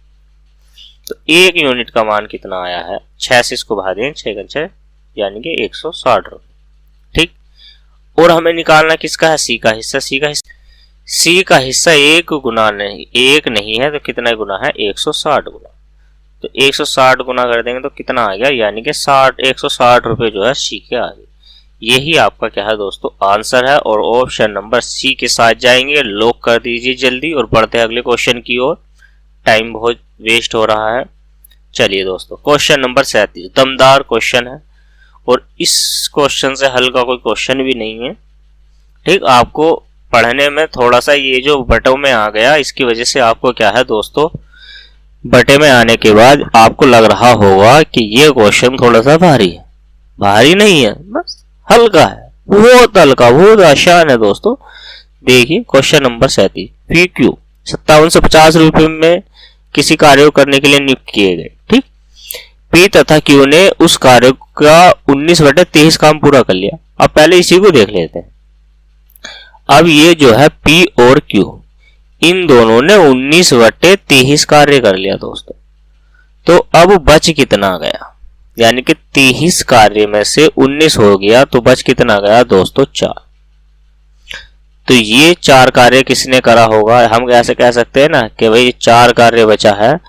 तो 1 यूनिट का मान कितना आया है, 6 से इसको भाग दें, 6 × 6 यानी कि 160 रुपए। ठीक, और हमें निकालना किसका है, सी का हिस्सा। सी का हिस्सा एक गुना नहीं, एक नहीं है तो कितना गुना है, 160 गुना। तो 160 गुना कर देंगे तो कितना आ गया, यानी कि 160 रुपए जो है सी के आ गए। यही आपका क्या है दोस्तों आंसर है। और ऑप्शन नंबर सी के साथ जाएंगे, लॉक कर दीजिए जल्दी और बढ़ते हैं अगले क्वेश्चन की ओर, टाइम बहुत वेस्ट हो रहा है। चलिए दोस्तों, क्वेश्चन नंबर 37 दमदार क्वेश्चन है और इस क्वेश्चन से हल का कोई क्वेश्चन भी नहीं है। ठीक, आपको पढ़ने में थोड़ा सा ये जो बटों में आ गया, इसकी वजह से आपको क्या है दोस्तों, बटे में आने के बाद आपको लग रहा होगा कि ये क्वेश्चन थोड़ा सा भारी है। भारी नहीं है, बस हल्का है, बहुत हल्का, बहुत आसान है दोस्तों। देखिए क्वेश्चन नंबर 37, पी क्यू 5750 रुपए में किसी कार्य को करने के लिए नियुक्त किए गए। ठीक, पी तथा क्यू ने उस कार्य का 19/23 काम पूरा कर लिया। अब पहले इसी को देख लेते हैं। अब ये जो है पी और क्यू, इन दोनों ने 19/23 कार्य कर लिया दोस्तों। तो अब बच कितना गया, यानी कि 23 कार्य में से 19 हो गया तो बच कितना गया दोस्तों, 4। तो ये 4 कार्य किसने करा होगा, हम कैसे कह सकते हैं ना कि भाई 4 कार्य बचा है।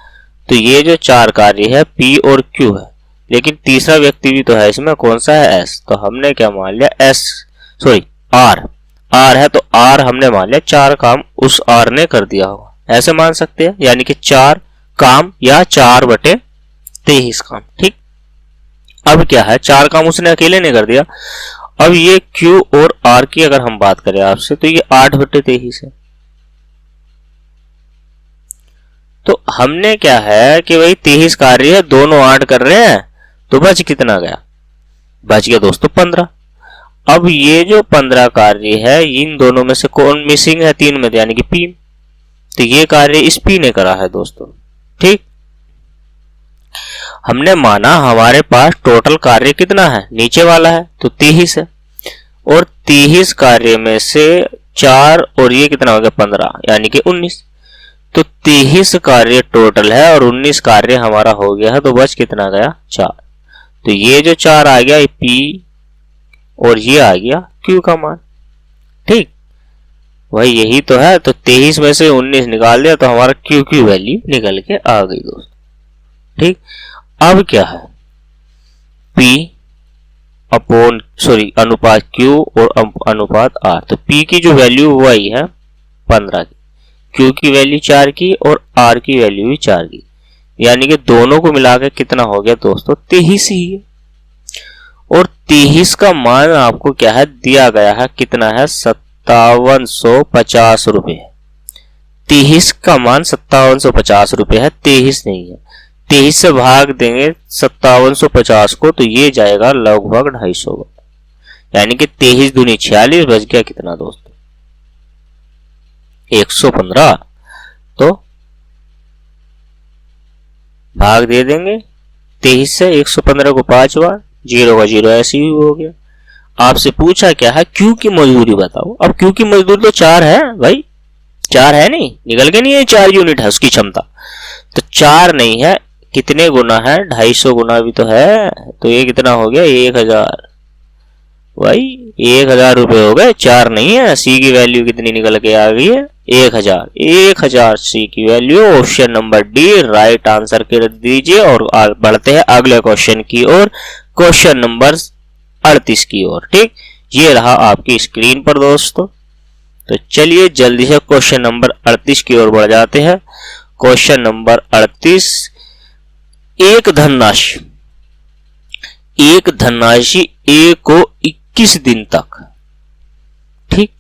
तो ये जो 4 कार्य है पी और क्यू है, लेकिन तीसरा व्यक्ति भी तो है इसमें, कौन सा है, एस। तो हमने क्या मान लिया, एस सॉरी आर, आर है तो आर हमने मान लिया 4 काम उस आर ने कर दिया होगा, ऐसे मान सकते हैं। यानी कि 4 काम या 4/23 काम। ठीक, अब क्या है, 4 काम उसने अकेले ने कर दिया। अब ये Q और R की अगर हम बात करें आपसे, तो ये 8/23 है। तो हमने क्या है कि भाई 23 कार्य है, दोनों 8 कर रहे हैं, तो बच कितना गया, बच गया दोस्तों 15। अब ये जो 15 कार्य है, इन दोनों में से कौन मिसिंग है, 3 में, यानी कि P। तो ये कार्य इस P ने करा है दोस्तों। ठीक, हमने माना हमारे पास टोटल कार्य कितना है, नीचे वाला है तो 23 है, और 23 कार्य में से 4 और ये कितना हो गया 15, यानी कि 19। तो 23 कार्य टोटल है और 19 कार्य हमारा हो गया है, तो बच कितना गया, 4। तो ये जो 4 आ गया P और ये आ गया Q का मान। ठीक, वही यही तो है। तो 23 में से 19 निकाल दिया तो हमारा Q की वैल्यू निकल के आ गई दोस्तों। ठीक, अब क्या है, P अपॉन अनुपात Q और अनुपात R। तो P की जो वैल्यू वही है 15 की, Q की वैल्यू 4 की और R की वैल्यू भी 4 की, यानी कि दोनों को मिलाकर कितना हो गया दोस्तों, 23 ही है। और 23 का मान आपको क्या है दिया गया है, कितना है, 5750 रुपए। 23 का मान 5750 रुपए है, 23 नहीं है। 23 से भाग देंगे 5750 को तो ये जाएगा लगभग 250, यानी कि 23 दूनी 46, बच गया कितना दोस्तों, 115। तो भाग दे देंगे 23 से 115 को 5 बार, 0 का 0 ऐसे ही हो गया। आपसे पूछा क्या है, क्यू की मजदूरी बताओ। अब क्यू की मजदूरी तो 4 है भाई, 4 है नहीं, निकल के नहीं है, 4 यूनिट है उसकी क्षमता। तो 4 नहीं है, कितने गुना है, 250 गुना भी तो है। तो ये कितना हो गया, 1000 भाई, 1000 रुपए हो गए, 4 नहीं है। सी की वैल्यू कितनी निकल के आ गई है, 1000 सी की value. Option number D right answer कर दीजिए और बढ़ते हैं अगले क्वेश्चन की ओर, क्वेश्चन नंबर 38 की ओर। ठीक, ये रहा आपकी स्क्रीन पर दोस्तों। तो चलिए जल्दी से क्वेश्चन नंबर 38 की ओर बढ़ जाते हैं। क्वेश्चन नंबर 38, एक धनराशि ए को 21 दिन तक, ठीक,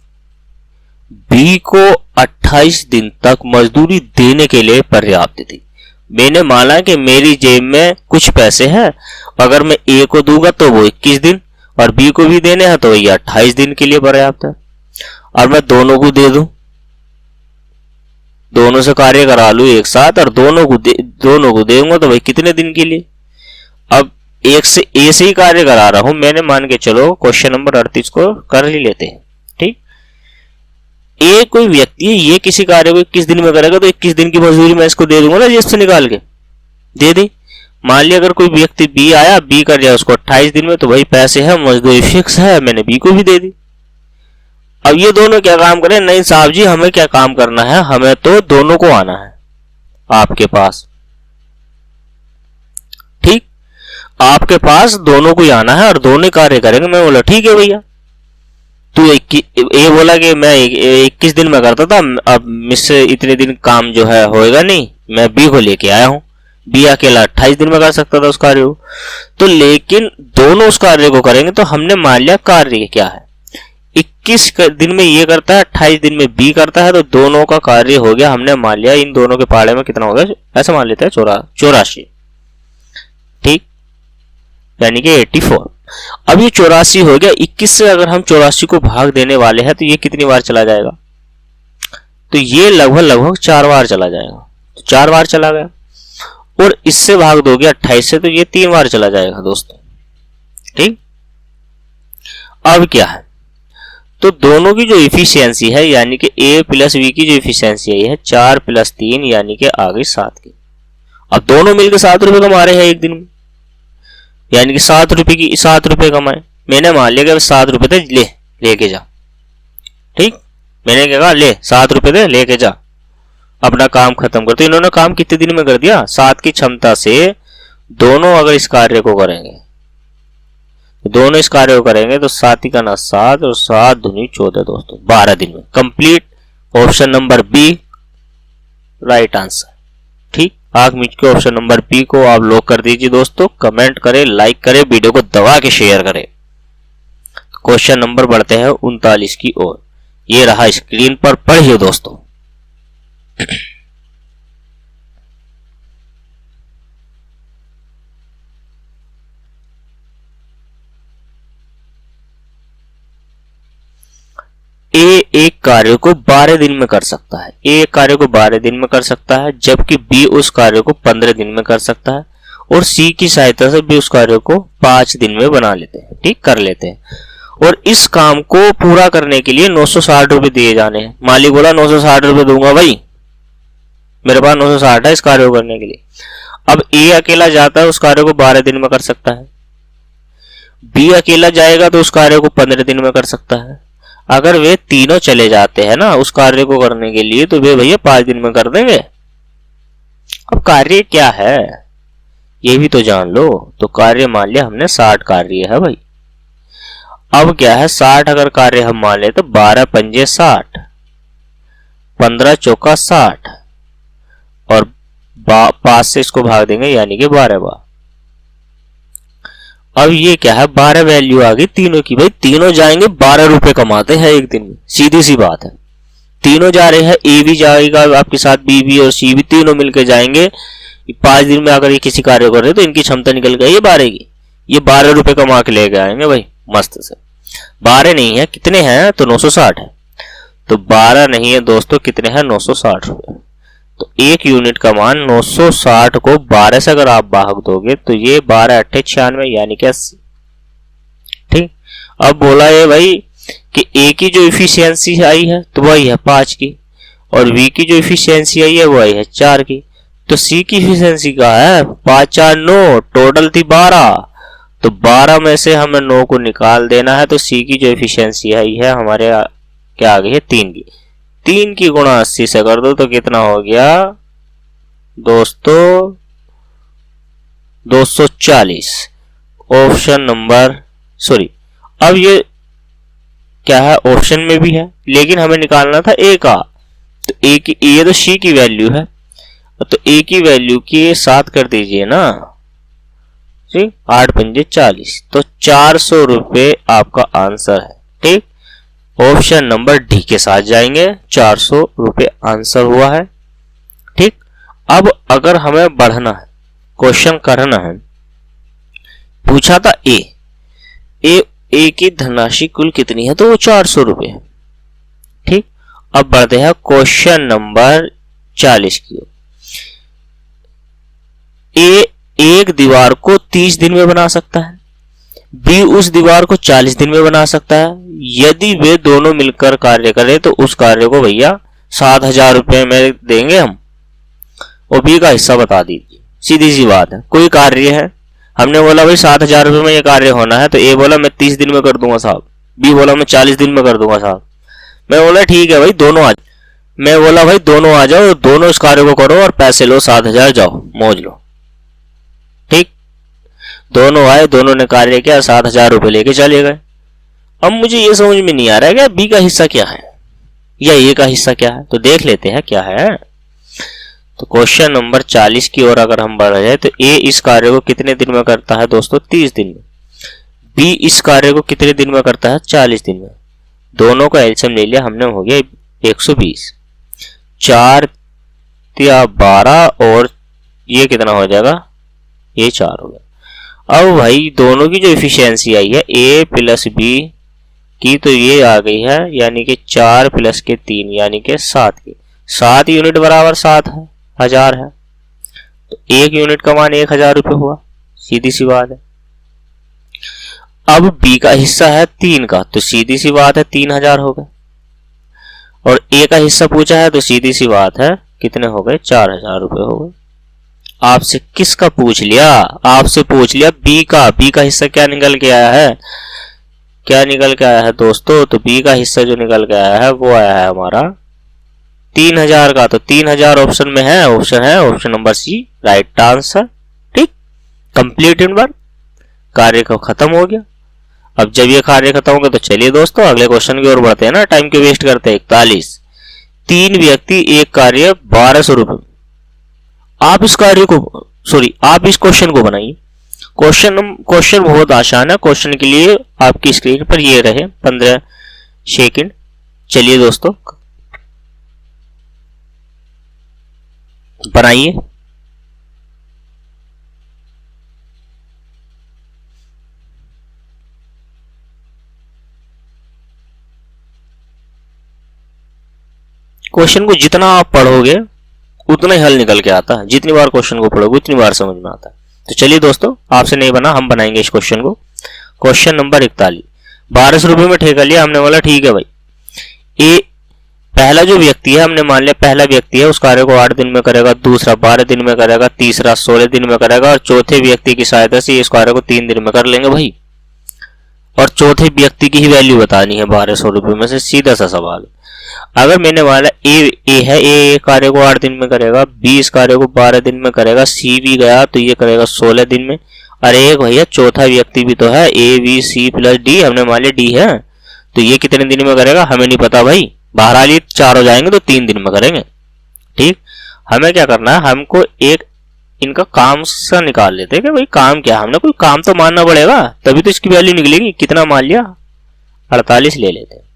बी को 28 दिन तक मजदूरी देने के लिए पर्याप्त थी। मैंने माना कि मेरी जेब में कुछ पैसे हैं, अगर मैं ए को दूंगा तो वो 21 दिन और बी को भी देने हैं तो ये 28 दिन के लिए पर्याप्त है। और मैं दोनों को दे दूं, दोनों से कार्य करा लूं एक साथ और दोनों को देऊंगा तो भाई कितने दिन के लिए। अब एक से ए से ही कार्य करा रहा हूं, मैंने मान के चलो क्वेश्चन नंबर 38 को कर ही लेते हैं। ठीक, ए कोई व्यक्ति है, ये किसी कार्य को 21 दिन में करेगा तो 21 दिन की मजदूरी मैं इसको दे दूंगा ना, जेब से निकाल के दे दी। मान लिया अगर कोई व्यक्ति बी आया, बी कर दिया उसको 28 दिन में, तो भाई पैसे है, मजदूरी फिक्स है, मैंने बी को भी दे दी। अब ये दोनों क्या काम करें? नहीं साहब जी, हमें क्या काम करना है, हमें तो दोनों को आना है आपके पास। ठीक, आपके पास दोनों को ही आना है और दोनों कार्य करेंगे। मैं बोला ठीक है भैया। तू ये बोला कि मैं 21 दिन में करता था, अब मुझसे इतने दिन काम जो है होएगा नहीं, मैं बी को लेके आया हूं। बी अकेला 28 दिन में कर सकता था उस कार्य को, तो लेकिन दोनों उस कार्य को करेंगे। तो हमने मान लिया कार्य क्या है, 21 दिन में ये करता है, 28 दिन में बी करता है, तो दोनों का कार्य हो गया। हमने मान लिया इन दोनों के पाड़े में कितना हो गया, ऐसा मान लेते हैं 84। ठीक, यानी कि 84। अब ये 84 हो गया। 21 से अगर हम 84 को भाग देने वाले हैं तो ये कितनी बार चला जाएगा? तो ये लगभग 4 बार चला जाएगा। तो 4 बार चला गया। और इससे भाग दोगे 28 से, तो ये 3 बार चला जाएगा दोस्तों। ठीक, अब क्या है, तो दोनों की जो इफिशियंसी है यानी कि a प्लस बी की जो इफिशियंसी है 4 + 3 यानी कि आ गई 7 की। अब दोनों मिलकर 7 रुपए कमा रहे हैं एक दिन में, यानी कि 7 रुपए कमाए। मैंने मान लिया कि 7 रुपए थे, लेके जा। ठीक, मैंने क्या कहा, ले 7 रुपए थे, लेके जा, अपना काम खत्म कर। तो इन्होंने काम कितने दिन में कर दिया? 7 की क्षमता से दोनों अगर इस कार्य को करेंगे, दोनों इस कार्य को करेंगे तो 7 का ना 7 और 7 दूनी 14 दोस्तों, 12 दिन में complete. Option number B right answer. ठीक, आंख मीच के ऑप्शन नंबर बी को आप लॉक कर दीजिए दोस्तों। कमेंट करें, लाइक करें, वीडियो को दबा के शेयर करें। क्वेश्चन नंबर बढ़ते हैं 39 की ओर। ये रहा स्क्रीन पर, पढ़िए दोस्तों। ए एक कार्य को 12 दिन में कर सकता है, ए एक कार्य को 12 दिन में कर सकता है, जबकि बी उस कार्य को 15 दिन में कर सकता है, और सी की सहायता से बी उस कार्य को 5 दिन में बना लेते हैं। ठीक, कर लेते हैं। और इस काम को पूरा करने के लिए 960 रुपए दिए जाने हैं। मालिक बोला 960 रुपए दूंगा भाई, मेरे पास 960 है इस कार्य को करने के लिए। अब ए अकेला जाता है, उस कार्य को 12 दिन में कर सकता है। बी अकेला जाएगा तो उस कार्य को 15 दिन में कर सकता है। अगर वे तीनों चले जाते हैं ना उस कार्य को करने के लिए, तो वे भैया 5 दिन में कर देंगे। अब कार्य क्या है ये भी तो जान लो। तो कार्य मान लिया हमने 60 कार्य है भाई। अब क्या है, 60 अगर कार्य हम मान ले तो 12 पंजे 60, 15 चौका 60, और 5 से इसको भाग देंगे यानी कि 12 बार। अब ये क्या है, 12 वैल्यू आ गई तीनों की। भाई तीनों जाएंगे 12 रुपए कमाते हैं एक दिन में, सीधी सी बात है। तीनों जा रहे हैं, ए भी जाएगा आपके साथ, बी भी और सी भी, तीनों मिलकर जाएंगे। 5 दिन में अगर ये किसी कार्य कर रहे तो इनकी क्षमता निकल गई है 12 की। ये 12 रुपए कमा के लेके आएंगे भाई मस्त से। 12 नहीं है, कितने हैं, तो 960 है। तो 12 नहीं है दोस्तों, कितने हैं, 960 रुपए। तो एक यूनिट का मान 960 को 12 से अगर आप भाग दोगे तो ये 12 8 96 यानी कि 80। ठीक, अब बोला है भाई कि ए की जो इफिशियंसी आई है तो वही है 5 की, और बी की जो इफिशियंसी आई है वो आई है 4 की। तो सी की इफिशियंसी का है 5 4 9, टोटल थी 12। तो 12 में से हमें 9 को निकाल देना है। तो सी की जो इफिशियंसी आई है हमारे क्या आ गई है, 3 की। 3 की गुणा 80 से कर दो तो कितना हो गया दोस्तों, 240। ऑप्शन नंबर सॉरी, अब ये क्या है, ऑप्शन में भी है लेकिन हमें निकालना था ए का। तो ए की, ये तो सी की वैल्यू है, तो ए की वैल्यू के साथ कर दीजिए ना, 8 पंजे 40। तो 400 रुपए आपका आंसर है। ठीक, ऑप्शन नंबर डी के साथ जाएंगे, 400 रुपए आंसर हुआ है। ठीक, अब अगर हमें बढ़ना है, क्वेश्चन करना है, पूछा था ए की धनराशि कुल कितनी है, तो वो 400 रुपए है। ठीक, अब बढ़ते हैं क्वेश्चन नंबर 40 की। ए एक दीवार को 30 दिन में बना सकता है, बी उस दीवार को 40 दिन में बना सकता है। यदि वे दोनों मिलकर कार्य करें तो उस कार्य को भैया 7000 रुपए में देंगे हम, और बी का हिस्सा बता दीजिए। सीधी सी बात है, कोई कार्य है, हमने बोला भाई 7000 रुपए में ये कार्य होना है, तो ए बोला मैं 30 दिन में कर दूंगा साहब, बी बोला मैं 40 दिन में कर दूंगा साहब। मैं बोला ठीक है भाई दोनों आ, मैं बोला भाई दोनों आ जाओ, दोनों इस कार्य को करो और पैसे लो 7,000, जाओ मौज लो। ठीक, दोनों आए, दोनों ने कार्य किया, 7,000 रुपये लेके चले गए। अब मुझे ये समझ में नहीं आ रहा है कि बी का हिस्सा क्या है या ए का हिस्सा क्या है, तो देख लेते हैं क्या है। तो क्वेश्चन नंबर 40 की ओर अगर हम बढ़ जाए तो ए इस कार्य को कितने दिन में करता है दोस्तों? 30 दिन में। बी इस कार्य को कितने दिन में करता है? 40 दिन में। दोनों का एलसीएम ले लिया हमने, हो गया 120। 4 या 12 और ये कितना हो जाएगा? ये 4 हो गया। अब भाई दोनों की जो एफिशिएंसी आई है ए प्लस बी की, तो ये आ गई है यानी कि 4 प्लस के 3 यानी कि 7 की। 7 यूनिट बराबर 7,000 है, तो 1 यूनिट का मान 1,000 रुपये हुआ, सीधी सी बात है। अब बी का हिस्सा है 3 का, तो सीधी सी बात है 3,000 हो गए। और ए का हिस्सा पूछा है तो सीधी सी बात है कितने हो गए? 4,000 रुपये हो गए। आपसे किसका पूछ लिया? आपसे पूछ लिया बी का। बी का हिस्सा क्या निकल के आया है? क्या निकल के आया है दोस्तों? तो बी का हिस्सा जो निकल के आया है वो आया है हमारा 3,000 का। तो 3,000 ऑप्शन में है, ऑप्शन है option number C right answer. ठीक, कंप्लीट इन वर्क, कार्य को खत्म हो गया। अब जब ये कार्य खत्म हो गया तो चलिए दोस्तों अगले क्वेश्चन की ओर बढ़ते हैं ना, टाइम क्यों वेस्ट करते हैं। 41, 3 व्यक्ति एक कार्य 1200 रुपये। आप इस कार्य को आप इस क्वेश्चन को बनाइए। क्वेश्चन बहुत आसान है। क्वेश्चन के लिए आपकी स्क्रीन पर ये रहे 15 सेकंड। चलिए दोस्तों बनाइए। क्वेश्चन को जितना आप पढ़ोगे उतना ही हल निकल के आता है। जितनी बार क्वेश्चन को पढ़ोगे उतनी बार समझ में आता है। तो चलिए दोस्तों, आपसे नहीं बना, हम बनाएंगे इस क्वेश्चन को। क्वेश्चन नंबर 41, 1200 रुपये में ठेका लिया हमने। बोला ठीक है भाई, ए पहला जो व्यक्ति है, हमने मान लिया पहला व्यक्ति है, उस कार्य को 8 दिन में करेगा, दूसरा 12 दिन में करेगा, तीसरा 16 दिन में करेगा, और चौथे व्यक्ति की सहायता से इस कार्य को 3 दिन में कर लेंगे भाई। और चौथे व्यक्ति की ही वैल्यू बतानी है 1200 रुपये में से, सीधा सा सवाल। अगर मैंने माना ए है, ए कार्य को 8 दिन में करेगा, बी इस कार्य को 12 दिन में करेगा, सी भी गया तो ये करेगा 16 दिन में। अरे एक भैया चौथा व्यक्ति भी तो है, A B C plus D, हमने मान लिया डी है, तो ये कितने दिन में करेगा हमें नहीं पता भाई। बहरहाल ये 4 हो जाएंगे तो 3 दिन में करेंगे। ठीक, हमें क्या करना है, हमको एक इनका काम सा निकाल लेते हैं कि भाई काम क्या है। हमने कोई काम तो मानना पड़ेगा तभी तो इसकी वैल्यू निकलेगी। कितना मान लिया? 48 ले लेते हैं।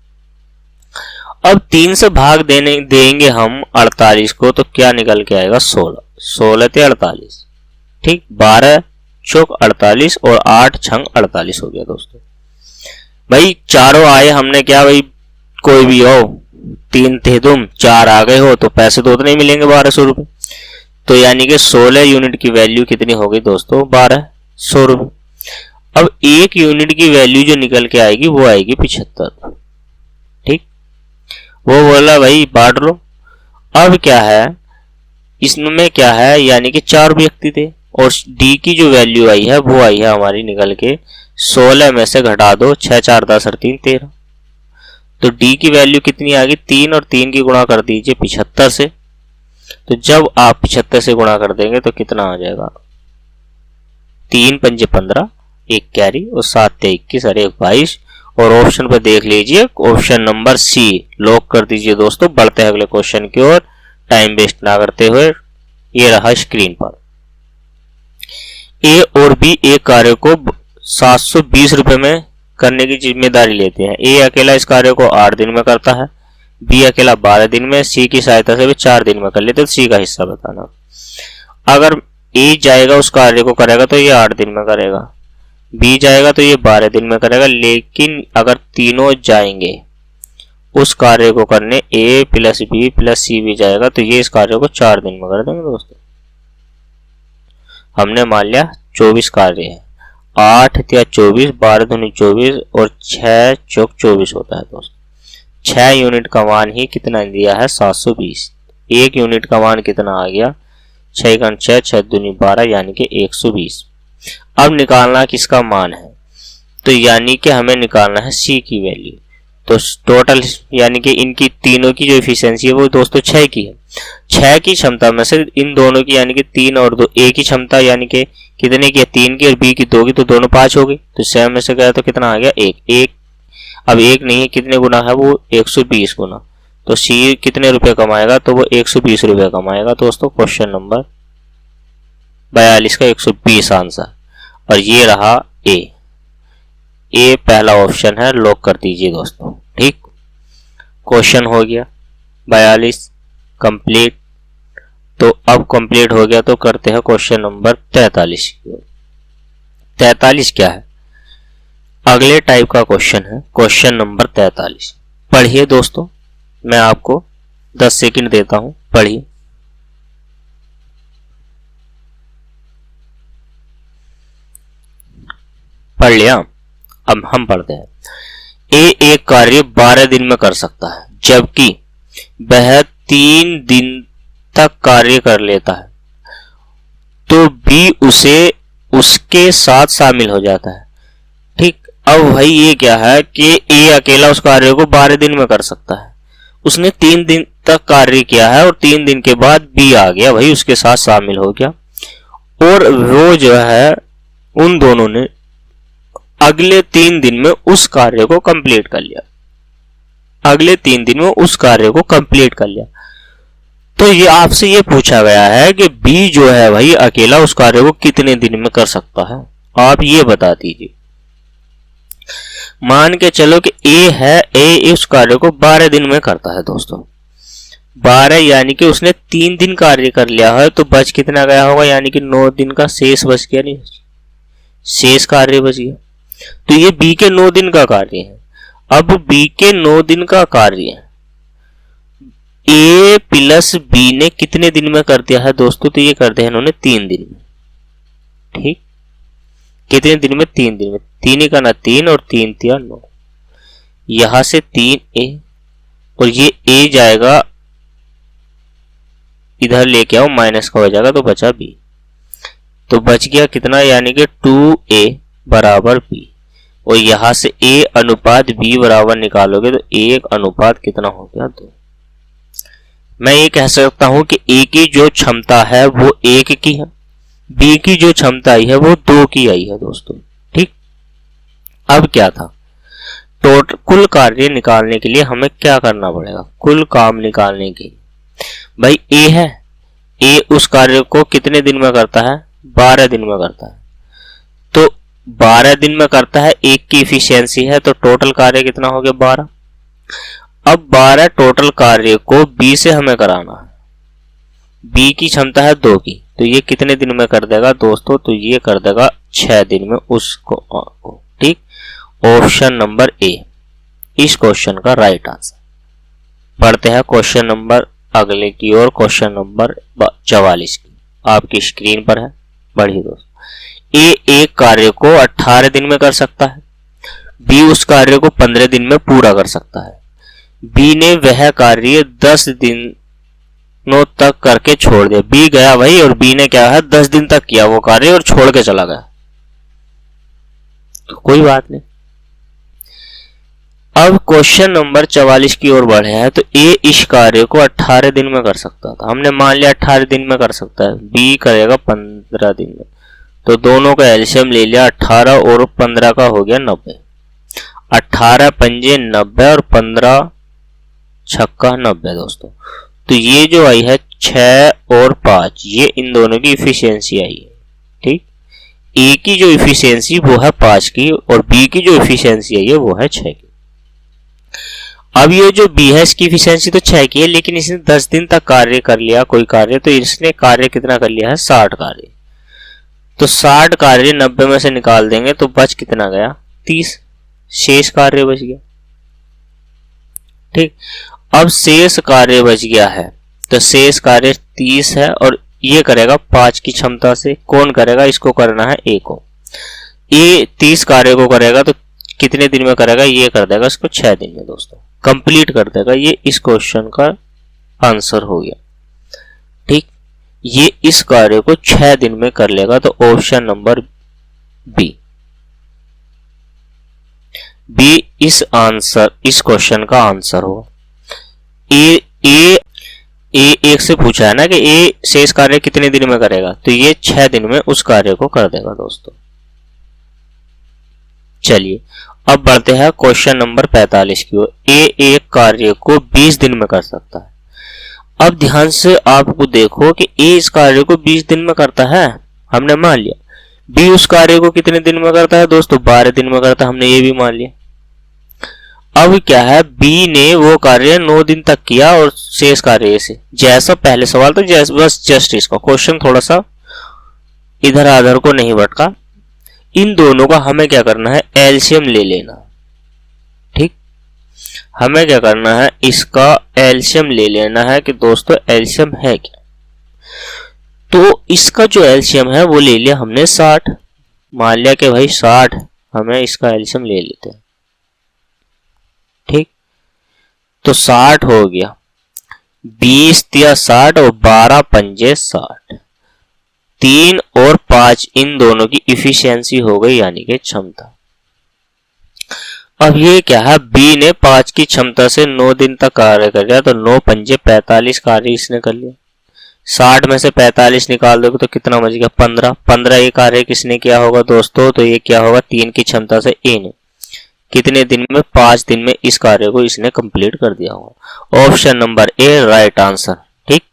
अब 3 से भाग देंगे हम 48 को, तो क्या निकल के आएगा? 16। 16 × 48, ठीक, 12 चौक 48 और 8 छंग 48 हो गया दोस्तों। भाई चारों आए, हमने क्या भाई कोई भी हो, 3 थे तुम, 4 आ गए हो, तो पैसे तो उतने ही मिलेंगे 1200 रुपये। तो यानी कि 16 यूनिट की वैल्यू कितनी हो गई दोस्तों? 1200 रुपये। अब 1 यूनिट की वैल्यू जो निकल के आएगी वो आएगी 75। ठीक, वो बोला भाई बांट लो। अब क्या है इसमें, क्या है यानी कि 4 व्यक्ति थे और डी की जो वैल्यू आई है वो आई है हमारी निकल के 16 में से घटा दो, 6 4 10 और 3 13। तो डी की वैल्यू कितनी आ गई? 3 और 3 की गुणा कर दीजिए 75 से। तो जब आप 75 से गुणा कर देंगे तो कितना आ जाएगा? 3 पंजे 15, 1 कैरी और 7 21 और 1 22। और ऑप्शन पर देख लीजिए, ऑप्शन नंबर सी लॉक कर दीजिए दोस्तों। बढ़ते हैं अगले क्वेश्चन की ओर, टाइम वेस्ट ना करते हुए। ये रहा स्क्रीन पर। ए और बी एक कार्य को 720 रुपए में करने की जिम्मेदारी लेते हैं। ए अकेला इस कार्य को 8 दिन में करता है, बी अकेला 12 दिन में, सी की सहायता से भी 4 दिन में कर लेते हैं। तो सी का हिस्सा बताना। अगर ए जाएगा उस कार्य को करेगा तो ये 8 दिन में करेगा, बी जाएगा तो ये 12 दिन में करेगा। लेकिन अगर तीनों जाएंगे उस कार्य को करने, ए प्लस बी प्लस सी भी जाएगा, तो ये इस कार्य को 4 दिन में कर देंगे दोस्तों। हमने मान लिया 24 कार्य है, 8 या 24, 12 दूनी 24 और 6 चौक 24 होता है दोस्तों। 6 यूनिट का मान ही कितना दिया है? 720। 1 यूनिट का मान कितना आ गया? 6 × 6, 6 दूनी 12 यानी कि 120। अब निकालना किसका मान है? तो यानी कि हमें निकालना है सी की वैल्यू। तो टोटल यानी कि इनकी तीनों की जो इफिशियंसी है वो दोस्तों 6 की है। 6 की क्षमता में से इन दोनों की यानी कि 3 और 2 ए की क्षमता यानी कि कितने की है, 3 की, और बी की 2 की, तो दोनों 5 हो गई। तो 6 में से गया तो कितना आ गया, 1। अब 1 नहीं है, कितने गुना है वो, 120 गुना। तो सी कितने रुपए कमाएगा, तो वो 120 रुपए कमाएगा दोस्तों। क्वेश्चन नंबर 42 का 120 आंसर। और ये रहा ए पहला ऑप्शन है, लॉक कर दीजिए दोस्तों। ठीक, क्वेश्चन हो गया 42 कंप्लीट। तो अब कंप्लीट हो गया तो करते हैं क्वेश्चन नंबर 43। 43 क्या है, अगले टाइप का क्वेश्चन है। क्वेश्चन नंबर 43 पढ़िए दोस्तों, मैं आपको 10 सेकंड देता हूं, पढ़िए। पढ़ लिया? अब हम पढ़ते हैं। ए एक कार्य 12 दिन में कर सकता है, जबकि वह 3 दिन तक कार्य कर लेता है, तो बी उसे उसके साथ शामिल हो जाता है। ठीक, अब भाई ये क्या है कि ए अकेला उस कार्य को 12 दिन में कर सकता है, उसने 3 दिन तक कार्य किया है और 3 दिन के बाद बी आ गया भाई, उसके साथ शामिल हो गया, और वो जो है उन दोनों ने अगले 3 दिन में उस कार्य को कंप्लीट कर लिया। अगले 3 दिन में उस कार्य को कंप्लीट कर लिया। तो ये आपसे ये पूछा गया है कि बी जो है भाई अकेला उस कार्य को कितने दिन में कर सकता है, आप ये बता दीजिए। मान के चलो कि ए है, ए उस कार्य को 12 दिन में करता है दोस्तों। 12 यानी कि उसने 3 दिन कार्य कर लिया है, तो बच कितना गया होगा, यानी कि 9 दिन का शेष बच गया, नहीं शेष कार्य बच गया। तो ये बी के 9 दिन का कार्य है। अब बी के 9 दिन का कार्य ए प्लस बी ने कितने दिन में कर दिया है दोस्तों, तो ये कर दिया इन्होंने 3 दिन में। ठीक, कितने दिन में, 3 दिन में। 3 का ना 3 और 3 तिया 9, यहां से 3 ए और ये ए जाएगा इधर लेके आओ, माइनस का हो जाएगा, तो बचा बी। तो बच गया कितना, यानी कि 2a बराबर बी, और यहां से a अनुपात b बराबर निकालोगे तो 1 अनुपात कितना हो गया, 2। मैं ये कह सकता हूं कि a की जो क्षमता है वो 1 की है, b की जो क्षमता आई है वो 2 की आई है दोस्तों। ठीक, अब क्या था, टोटल कुल कार्य निकालने के लिए हमें क्या करना पड़ेगा, कुल काम निकालने के लिए भाई a है, a उस कार्य को कितने दिन में करता है, 12 दिन में करता है। तो 12 दिन में करता है, 1 की इफिशियंसी है, तो टोटल कार्य कितना हो गया, 12। अब 12 टोटल कार्य को B से हमें कराना है, B की क्षमता है 2 की, तो ये कितने दिन में कर देगा दोस्तों, तो ये कर देगा 6 दिन में उसको। ठीक, ऑप्शन नंबर ए इस क्वेश्चन का राइट आंसर। बढ़ते हैं क्वेश्चन नंबर अगले की ओर, क्वेश्चन नंबर 44 की आपकी स्क्रीन पर है, बढ़िए दोस्तों। ए एक कार्य को 18 दिन में कर सकता है, बी उस कार्य को 15 दिन में पूरा कर सकता है। बी ने वह कार्य 10 दिनों तक करके छोड़ दिया। बी गया भाई और बी ने क्या है 10 दिन तक किया वो कार्य और छोड़ के चला गया, तो कोई बात नहीं। अब क्वेश्चन नंबर 44 की ओर बढ़े हैं। तो ए इस कार्य को 18 दिन में कर सकता था, हमने मान लिया 18 दिन में कर सकता है, बी करेगा 15 दिन में, तो दोनों का एलसीएम ले लिया, 18 और 15 का हो गया 90। 18 पंजे 90 और 15 छक्का 90 दोस्तों। तो ये जो आई है 6 और 5, ये इन दोनों की इफिशियंसी आई है। ठीक, ए की जो इफिशियंसी वो है 5 की और बी की जो इफिशियंसी आई है वो है 6 की। अब ये जो बी है इसकी इफिशियंसी तो 6 की है, लेकिन इसने 10 दिन तक कार्य कर लिया कोई कार्य, तो इसने कार्य कितना कर लिया है 60 कार्य। तो 60 कार्य 90 में से निकाल देंगे तो बच कितना गया 30, शेष कार्य बच गया। ठीक, अब शेष कार्य बच गया है, तो शेष कार्य 30 है और ये करेगा 5 की क्षमता से। कौन करेगा, इसको करना है ए को। ए 30 कार्य को करेगा तो कितने दिन में करेगा, ये कर देगा इसको 6 दिन में दोस्तों, कंप्लीट कर देगा। ये इस क्वेश्चन का आंसर हो गया। ठीक, ये इस कार्य को 6 दिन में कर लेगा, तो ऑप्शन नंबर बी। बी इस क्वेश्चन का आंसर होगा। ए एक से पूछा है ना कि ए शेष कार्य कितने दिन में करेगा, तो ये 6 दिन में उस कार्य को कर देगा दोस्तों। चलिए अब बढ़ते हैं क्वेश्चन नंबर 45 की ओर। ए एक कार्य को 20 दिन में कर सकता है। अब ध्यान से आपको देखो कि ए इस कार्य को 20 दिन में करता है, हमने मान लिया। बी उस कार्य को कितने दिन में करता है दोस्तों, 12 दिन में करता है, हमने ये भी मान लिया। अब क्या है, बी ने वो कार्य 9 दिन तक किया और शेष कार्य से, जैसा पहले सवाल था बस जस्ट इसका क्वेश्चन थोड़ा सा इधर आधर को नहीं भटका। इन दोनों का हमें क्या करना है, एलसीएम ले लेना। ठीक, हमें क्या करना है, इसका एलसीएम ले लेना है कि दोस्तों एलसीएम है क्या। तो इसका जो एलसीएम है वो ले लिया हमने 60। मान लिया कि भाई 60 हमें इसका एलसीएम ले लेते हैं। ठीक, तो 60 हो गया, 20 या 60 और 12 पंजे 60। 3 और 5 इन दोनों की इफिशियंसी हो गई, यानी कि क्षमता। अब ये क्या है, बी ने 5 की क्षमता से 9 दिन तक कार्य कर लिया, तो 9 पंजे 45 कार्य इसने कर लिया। 60 में से 45 निकाल दोगे तो कितना बच गया, 15। 15 ये कार्य किसने किया होगा दोस्तों, तो ये क्या होगा, 3 की क्षमता से ए ने कितने दिन में, 5 दिन में इस कार्य को इसने कंप्लीट कर दिया होगा। Option number A right answer. ठीक,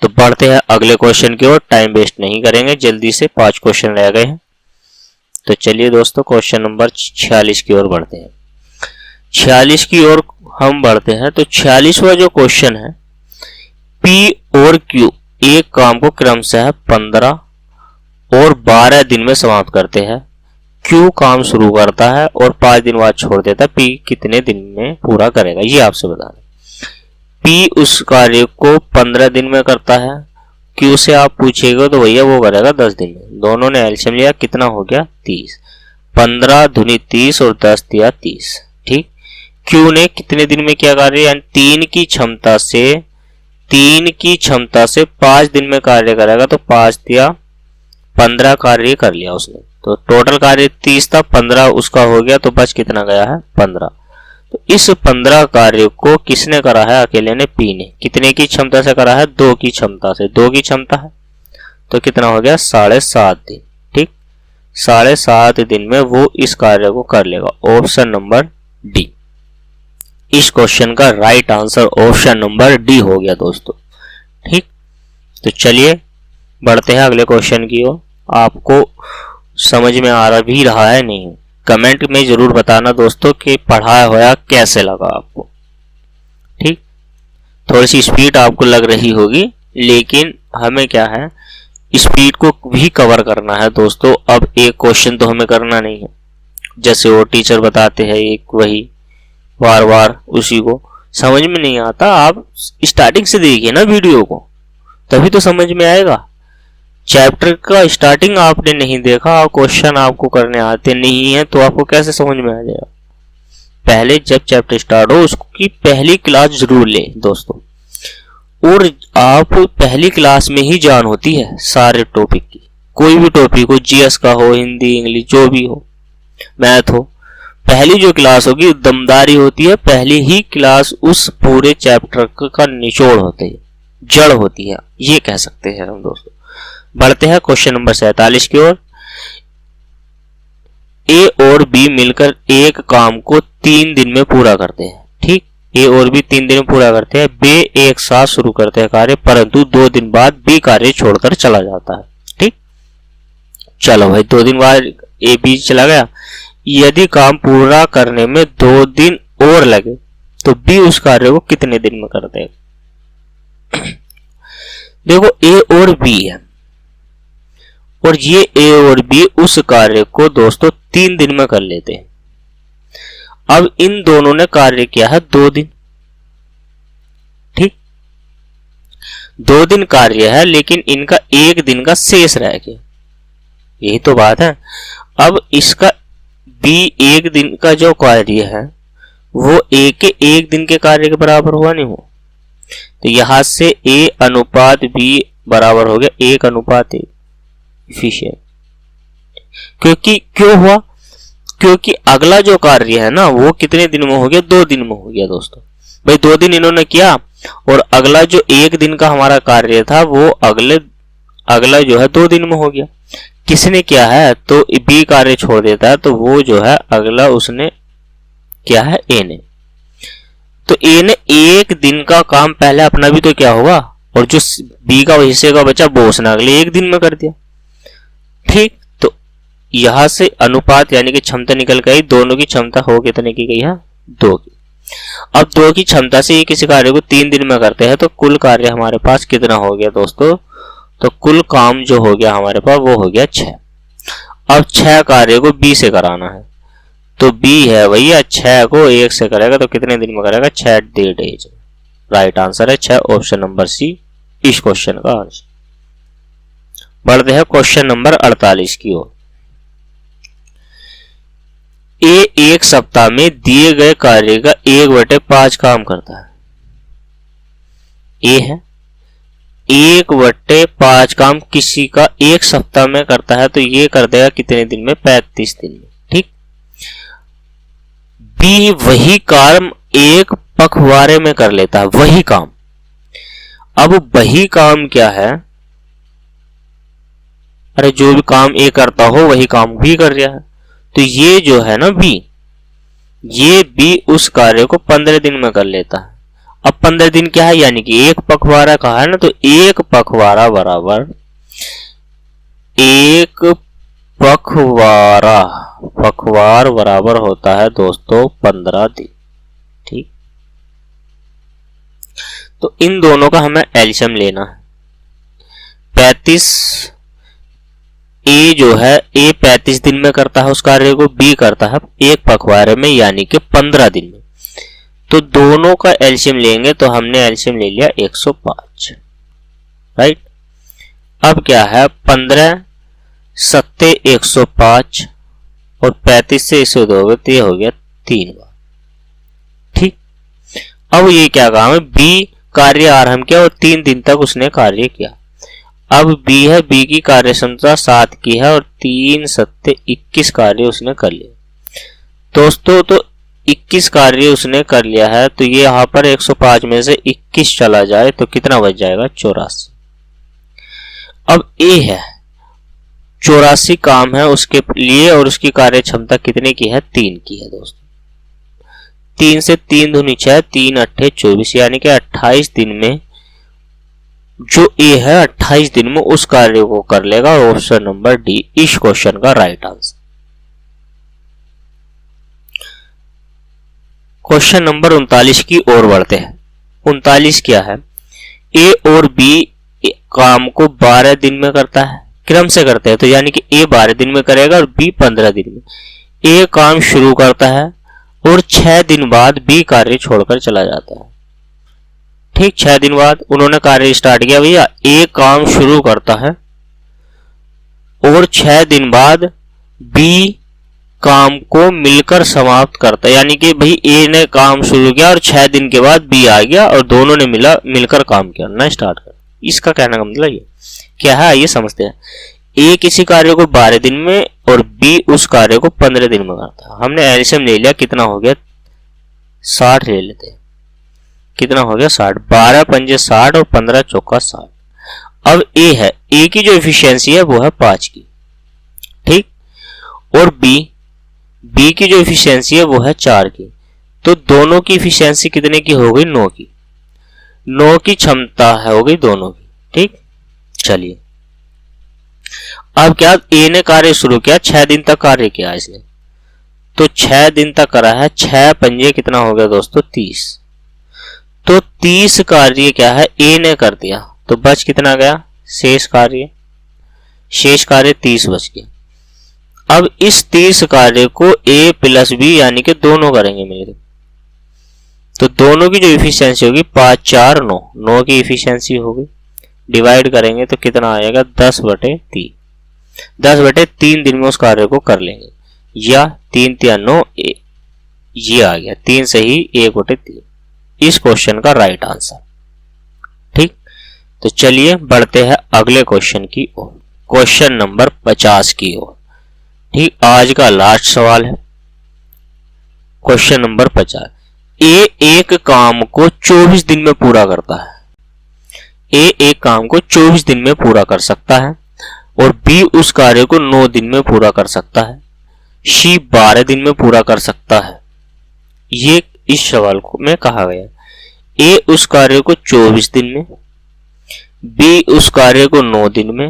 तो बढ़ते हैं अगले क्वेश्चन की ओर, टाइम वेस्ट नहीं करेंगे, जल्दी से 5 क्वेश्चन रह गए हैं। तो चलिए दोस्तों क्वेश्चन नंबर 46 की ओर बढ़ते हैं। 46 की ओर हम बढ़ते हैं। तो 46वां जो क्वेश्चन है, पी और क्यू एक काम को क्रमशः 15 और 12 दिन में समाप्त करते हैं। क्यू काम शुरू करता है और 5 दिन बाद छोड़ देता है। पी कितने दिन में पूरा करेगा, ये आपसे बताना। पी उस कार्य को 15 दिन में करता है, क्यू से आप पूछेगा तो भैया वो करेगा 10 दिन में। दोनों ने एलसीएम लिया, कितना हो गया, 30। 15 दूनी 30 और 10 दिया 30। ठीक, क्यू ने कितने दिन में क्या कार्य, यानी 3 की क्षमता से 5 दिन में कार्य करेगा, तो 5 दिया 15 कार्य कर लिया उसने। तो टोटल कार्य 30 था, 15 उसका हो गया, तो बच कितना गया है, 15। तो इस 15 कार्य को किसने करा है, अकेले ने, पी ने। कितने की क्षमता से करा है, 2 की क्षमता से। 2 की क्षमता है तो कितना हो गया, 7.5 दिन। ठीक, 7.5 दिन में वो इस कार्य को कर लेगा। ऑप्शन नंबर डी इस क्वेश्चन का right answer option number D हो गया दोस्तों। ठीक, तो चलिए बढ़ते हैं अगले क्वेश्चन की ओर। आपको समझ में आ रहा है नहीं, कमेंट में जरूर बताना दोस्तों कि पढ़ाया हुआ कैसे लगा आपको। ठीक, थोड़ी सी स्पीड आपको लग रही होगी, लेकिन हमें क्या है, स्पीड को भी कवर करना है दोस्तों। अब एक क्वेश्चन तो हमें करना नहीं है, जैसे वो टीचर बताते हैं एक वही बार बार उसी को समझ में नहीं आता। आप स्टार्टिंग से देखिए ना वीडियो को, तभी तो समझ में आएगा। चैप्टर का स्टार्टिंग आपने नहीं देखा और क्वेश्चन आपको करने आते नहीं है, तो आपको कैसे समझ में आ जाएगा। पहले जब चैप्टर स्टार्ट हो उसकी पहली क्लास जरूर ले दोस्तों, और आप पहली क्लास में ही जान होती है सारे टॉपिक की। कोई भी टॉपिक हो, जीएस का हो, हिंदी इंग्लिश जो भी हो, मैथ हो, पहली जो क्लास होगी दमदारी होती है। पहली ही क्लास उस पूरे चैप्टर का निचोड़ होती है, जड़ होती है, ये कह सकते हैं हम दोस्तों। बढ़ते हैं क्वेश्चन नंबर 47 की ओर। ए और बी मिलकर एक काम को 3 दिन में पूरा करते हैं। ठीक, ए और बी 3 दिन में पूरा करते हैं। बे एक साथ शुरू करते हैं कार्य, परंतु 2 दिन बाद बी कार्य छोड़कर चला जाता है। ठीक, चलो भाई 2 दिन बाद ए बी चला गया। यदि काम पूरा करने में 2 दिन और लगे तो बी उस कार्य को कितने दिन में कर देगा। देखो ए और बी है, और ये ए और बी उस कार्य को दोस्तों 3 दिन में कर लेते हैं। अब इन दोनों ने कार्य किया है 2 दिन। ठीक, 2 दिन कार्य है, लेकिन इनका 1 दिन का शेष रह गया, यही तो बात है। अब इसका बी 1 दिन का जो कार्य है वो ए के 1 दिन के कार्य के बराबर हुआ नहीं हो, तो यहां से ए अनुपात बी बराबर हो गया 1:1 इफिशिएंट। क्योंकि क्यों हुआ, क्योंकि अगला जो कार्य है ना वो कितने दिन में हो गया, 2 दिन में हो गया दोस्तों। भाई 2 दिन इन्होंने किया और अगला जो 1 दिन का हमारा कार्य था वो अगला जो है 2 दिन में हो गया। किसने किया है, तो बी कार्य छोड़ देता है, तो वो जो है अगला उसने क्या है, ए ने। तो ए ने 1 दिन का काम पहले अपना भी तो क्या होगा, और जो बी का हिस्से का बचा वो उसने अगले 1 दिन में कर दिया। ठीक, तो यहां से अनुपात यानी कि क्षमता निकल गई, दोनों की क्षमता हो कितने की गई है, 2 की। अब 2 की क्षमता से ये किसी कार्य को 3 दिन में करते हैं, तो कुल कार्य हमारे पास कितना हो गया दोस्तों, तो कुल काम जो हो गया हमारे पास वो हो गया 6। अब 6 कार्य को बी से कराना है, तो बी है भैया 6 को 1 से करेगा तो कितने दिन में करेगा, 6 डेज। राइट आंसर है 6, ऑप्शन नंबर सी इस क्वेश्चन का आंसर। बढ़ते हैं क्वेश्चन नंबर 48 की ओर। ए 1 सप्ताह में दिए गए कार्य का 1/5 काम करता है। ए है 1/5 काम किसी का 1 सप्ताह में करता है, तो ये कर देगा कितने दिन में, 35 दिन में। ठीक, बी वही काम 1 पखवाड़े में कर लेता है, वही काम। अब वही काम क्या है, अरे जो भी काम ए करता हो वही काम बी कर रहा है, तो ये जो है ना बी, ये बी उस कार्य को 15 दिन में कर लेता है। अब 15 दिन क्या है, यानी कि 1 पखवाड़ा कहा है ना, तो 1 पखवाड़ा बराबर 1 पखवाड़ बराबर होता है दोस्तों 15 दिन। ठीक, तो इन दोनों का हमें एलसीएम लेना है। 35 ए जो है, ए 35 दिन में करता है उस कार्य को, बी करता है 1 पखवाड़े में यानी कि 15 दिन में। तो दोनों का एलसीएम लेंगे, तो हमने एलसीएम ले लिया 105। राइट, अब क्या है, 15 सत्ते 105 और 35 से इसे दोगे तो ये हो गया 3 बार। ठीक, अब ये क्या काम है, बी कार्य आरंभ किया और 3 दिन तक उसने कार्य किया। अब बी है, बी की कार्य क्षमता 7 की है और 3 सत्ते 21 कार्य उसने कर लिया दोस्तों। तो 21 कार्य उसने कर लिया है, तो ये यहां पर 105 में से 21 चला जाए तो कितना बच जाएगा, 84। अब ए है 84 काम है उसके लिए और उसकी कार्य क्षमता कितने की है, 3 की है दोस्तों। 3 से 3 दूनी 6, 3 अट्ठे 24, यानी कि 28 दिन में जो ए है 28 दिन में उस कार्य को कर लेगा, और ऑप्शन नंबर डी इस क्वेश्चन का राइट आंसर। क्वेश्चन नंबर 39 की ओर बढ़ते हैं। 39 क्या है, ए और बी काम को 12 दिन में करता है, क्रम से करते हैं, तो यानी कि ए 12 दिन में करेगा और बी 15 दिन में। ए काम शुरू करता है और 6 दिन बाद बी कार्य छोड़कर चला जाता है। ठीक, 6 दिन बाद उन्होंने कार्य स्टार्ट किया, भैया ए काम शुरू करता है और 6 दिन बाद बी काम को मिलकर समाप्त करता है, यानी कि भाई ए ने काम शुरू किया और 6 दिन के बाद बी आ गया और दोनों ने मिलकर काम करना स्टार्ट कर। इसका कहने का मतलब ये क्या है, ये समझते हैं। ए किसी कार्य को 12 दिन में और बी उस कार्य को 15 दिन में करता है। हमने एलसीएम ले लिया, कितना हो गया, 60 ले लेते हैं। कितना हो गया, 60। 12 पंजे 60 और 15 चौका 60। अब ए है, ए की जो एफिशिएंसी है वो है 5 की। ठीक, और बी की जो एफिशिएंसी है वो है 4 की। तो दोनों की एफिशिएंसी कितने की हो गई, 9 की। 9 की क्षमता है हो गई दोनों की। ठीक, चलिए अब क्या, ए ने कार्य शुरू किया, 6 दिन तक कार्य किया इसने, तो 6 दिन तक करा है। 6 पंजे कितना हो गया दोस्तों, 30। तो 30 कार्य क्या है, ए ने कर दिया, तो बच कितना गया, शेष कार्य 30 बच गया। अब इस 30 कार्य को ए प्लस बी यानी कि दोनों करेंगे मेरे, तो दोनों की जो इफिशियंसी होगी 5 4 9, 9 की इफिशियंसी होगी, डिवाइड करेंगे तो कितना आएगा, 10/3। 10/3 दिन में उस कार्य को कर लेंगे, या 3 3 9, ये आ गया 3 से ही 1/3 इस क्वेश्चन का राइट आंसर। ठीक, तो चलिए बढ़ते हैं अगले क्वेश्चन की ओर, क्वेश्चन नंबर 50 की ओर। ठीक, आज का लास्ट सवाल है। क्वेश्चन नंबर 50, ए एक काम को 24 दिन में पूरा करता है। ए एक काम को 24 दिन में पूरा कर सकता है और बी उस कार्य को 9 दिन में पूरा कर सकता है। सी 12 दिन में पूरा कर सकता है। ये इस सवाल में कहा गया। ए उस कार्य को 24 दिन में, बी उस कार्य को 9 दिन में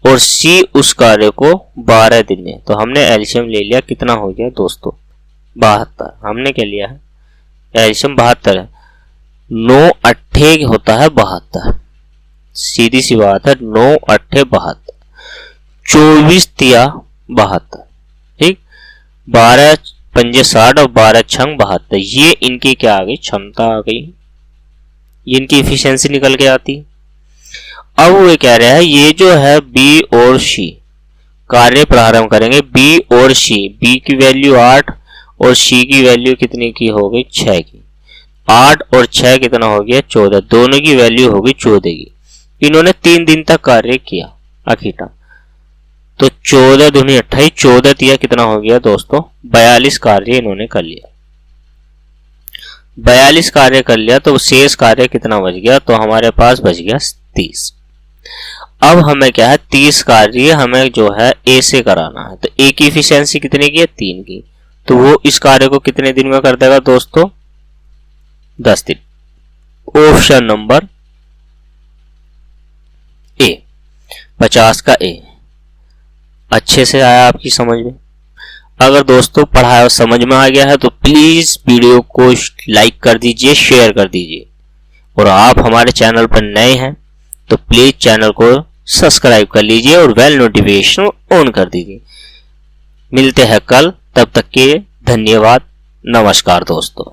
और सी उस कार्य को 12 दिन में। तो हमने एलसीएम ले लिया, कितना हो गया दोस्तों? 72। हमने क्या लिया है? एलसीएम 72 है। 9 अट्ठे होता है 72, सीधी सी बात है। 9 अट्ठे 72, 24 तिया 72, ठीक। 12 पंजे 60 और 12 छंग 72। ये इनकी क्या आ गई? क्षमता आ गई, ये इनकी एफिशिएंसी निकल के आती। अब वो कह रहा है ये जो है बी और सी कार्य प्रारंभ करेंगे। बी और सी, बी की वैल्यू 8 और सी की वैल्यू कितने की हो गई? 6 की। 8 और 6 कितना हो गया? 14। दोनों की वैल्यू होगी 14 की। इन्होंने 3 दिन तक कार्य किया अखीटा, तो 14 दूनी 28, 14 तिया कितना हो गया दोस्तों? 42 कार्य इन्होंने कर लिया। 42 कार्य कर लिया तो शेष कार्य कितना बच गया? तो हमारे पास बच गया 30। अब हमें क्या है? 30 कार्य हमें जो है ए से कराना है। तो ए की एफिशिएंसी कितने की है? 3 की। तो वो इस कार्य को कितने दिन में कर देगा दोस्तों? 10 दिन। ऑप्शन नंबर ए, 50 का ए। अच्छे से आया आपकी समझ में? अगर दोस्तों पढ़ाया समझ में आ गया है तो प्लीज वीडियो को लाइक कर दीजिए, शेयर कर दीजिए। और आप हमारे चैनल पर नए हैं तो प्लीज चैनल को सब्सक्राइब कर लीजिए और बेल नोटिफिकेशन ऑन कर दीजिए। मिलते हैं कल, तब तक के धन्यवाद। नमस्कार दोस्तों।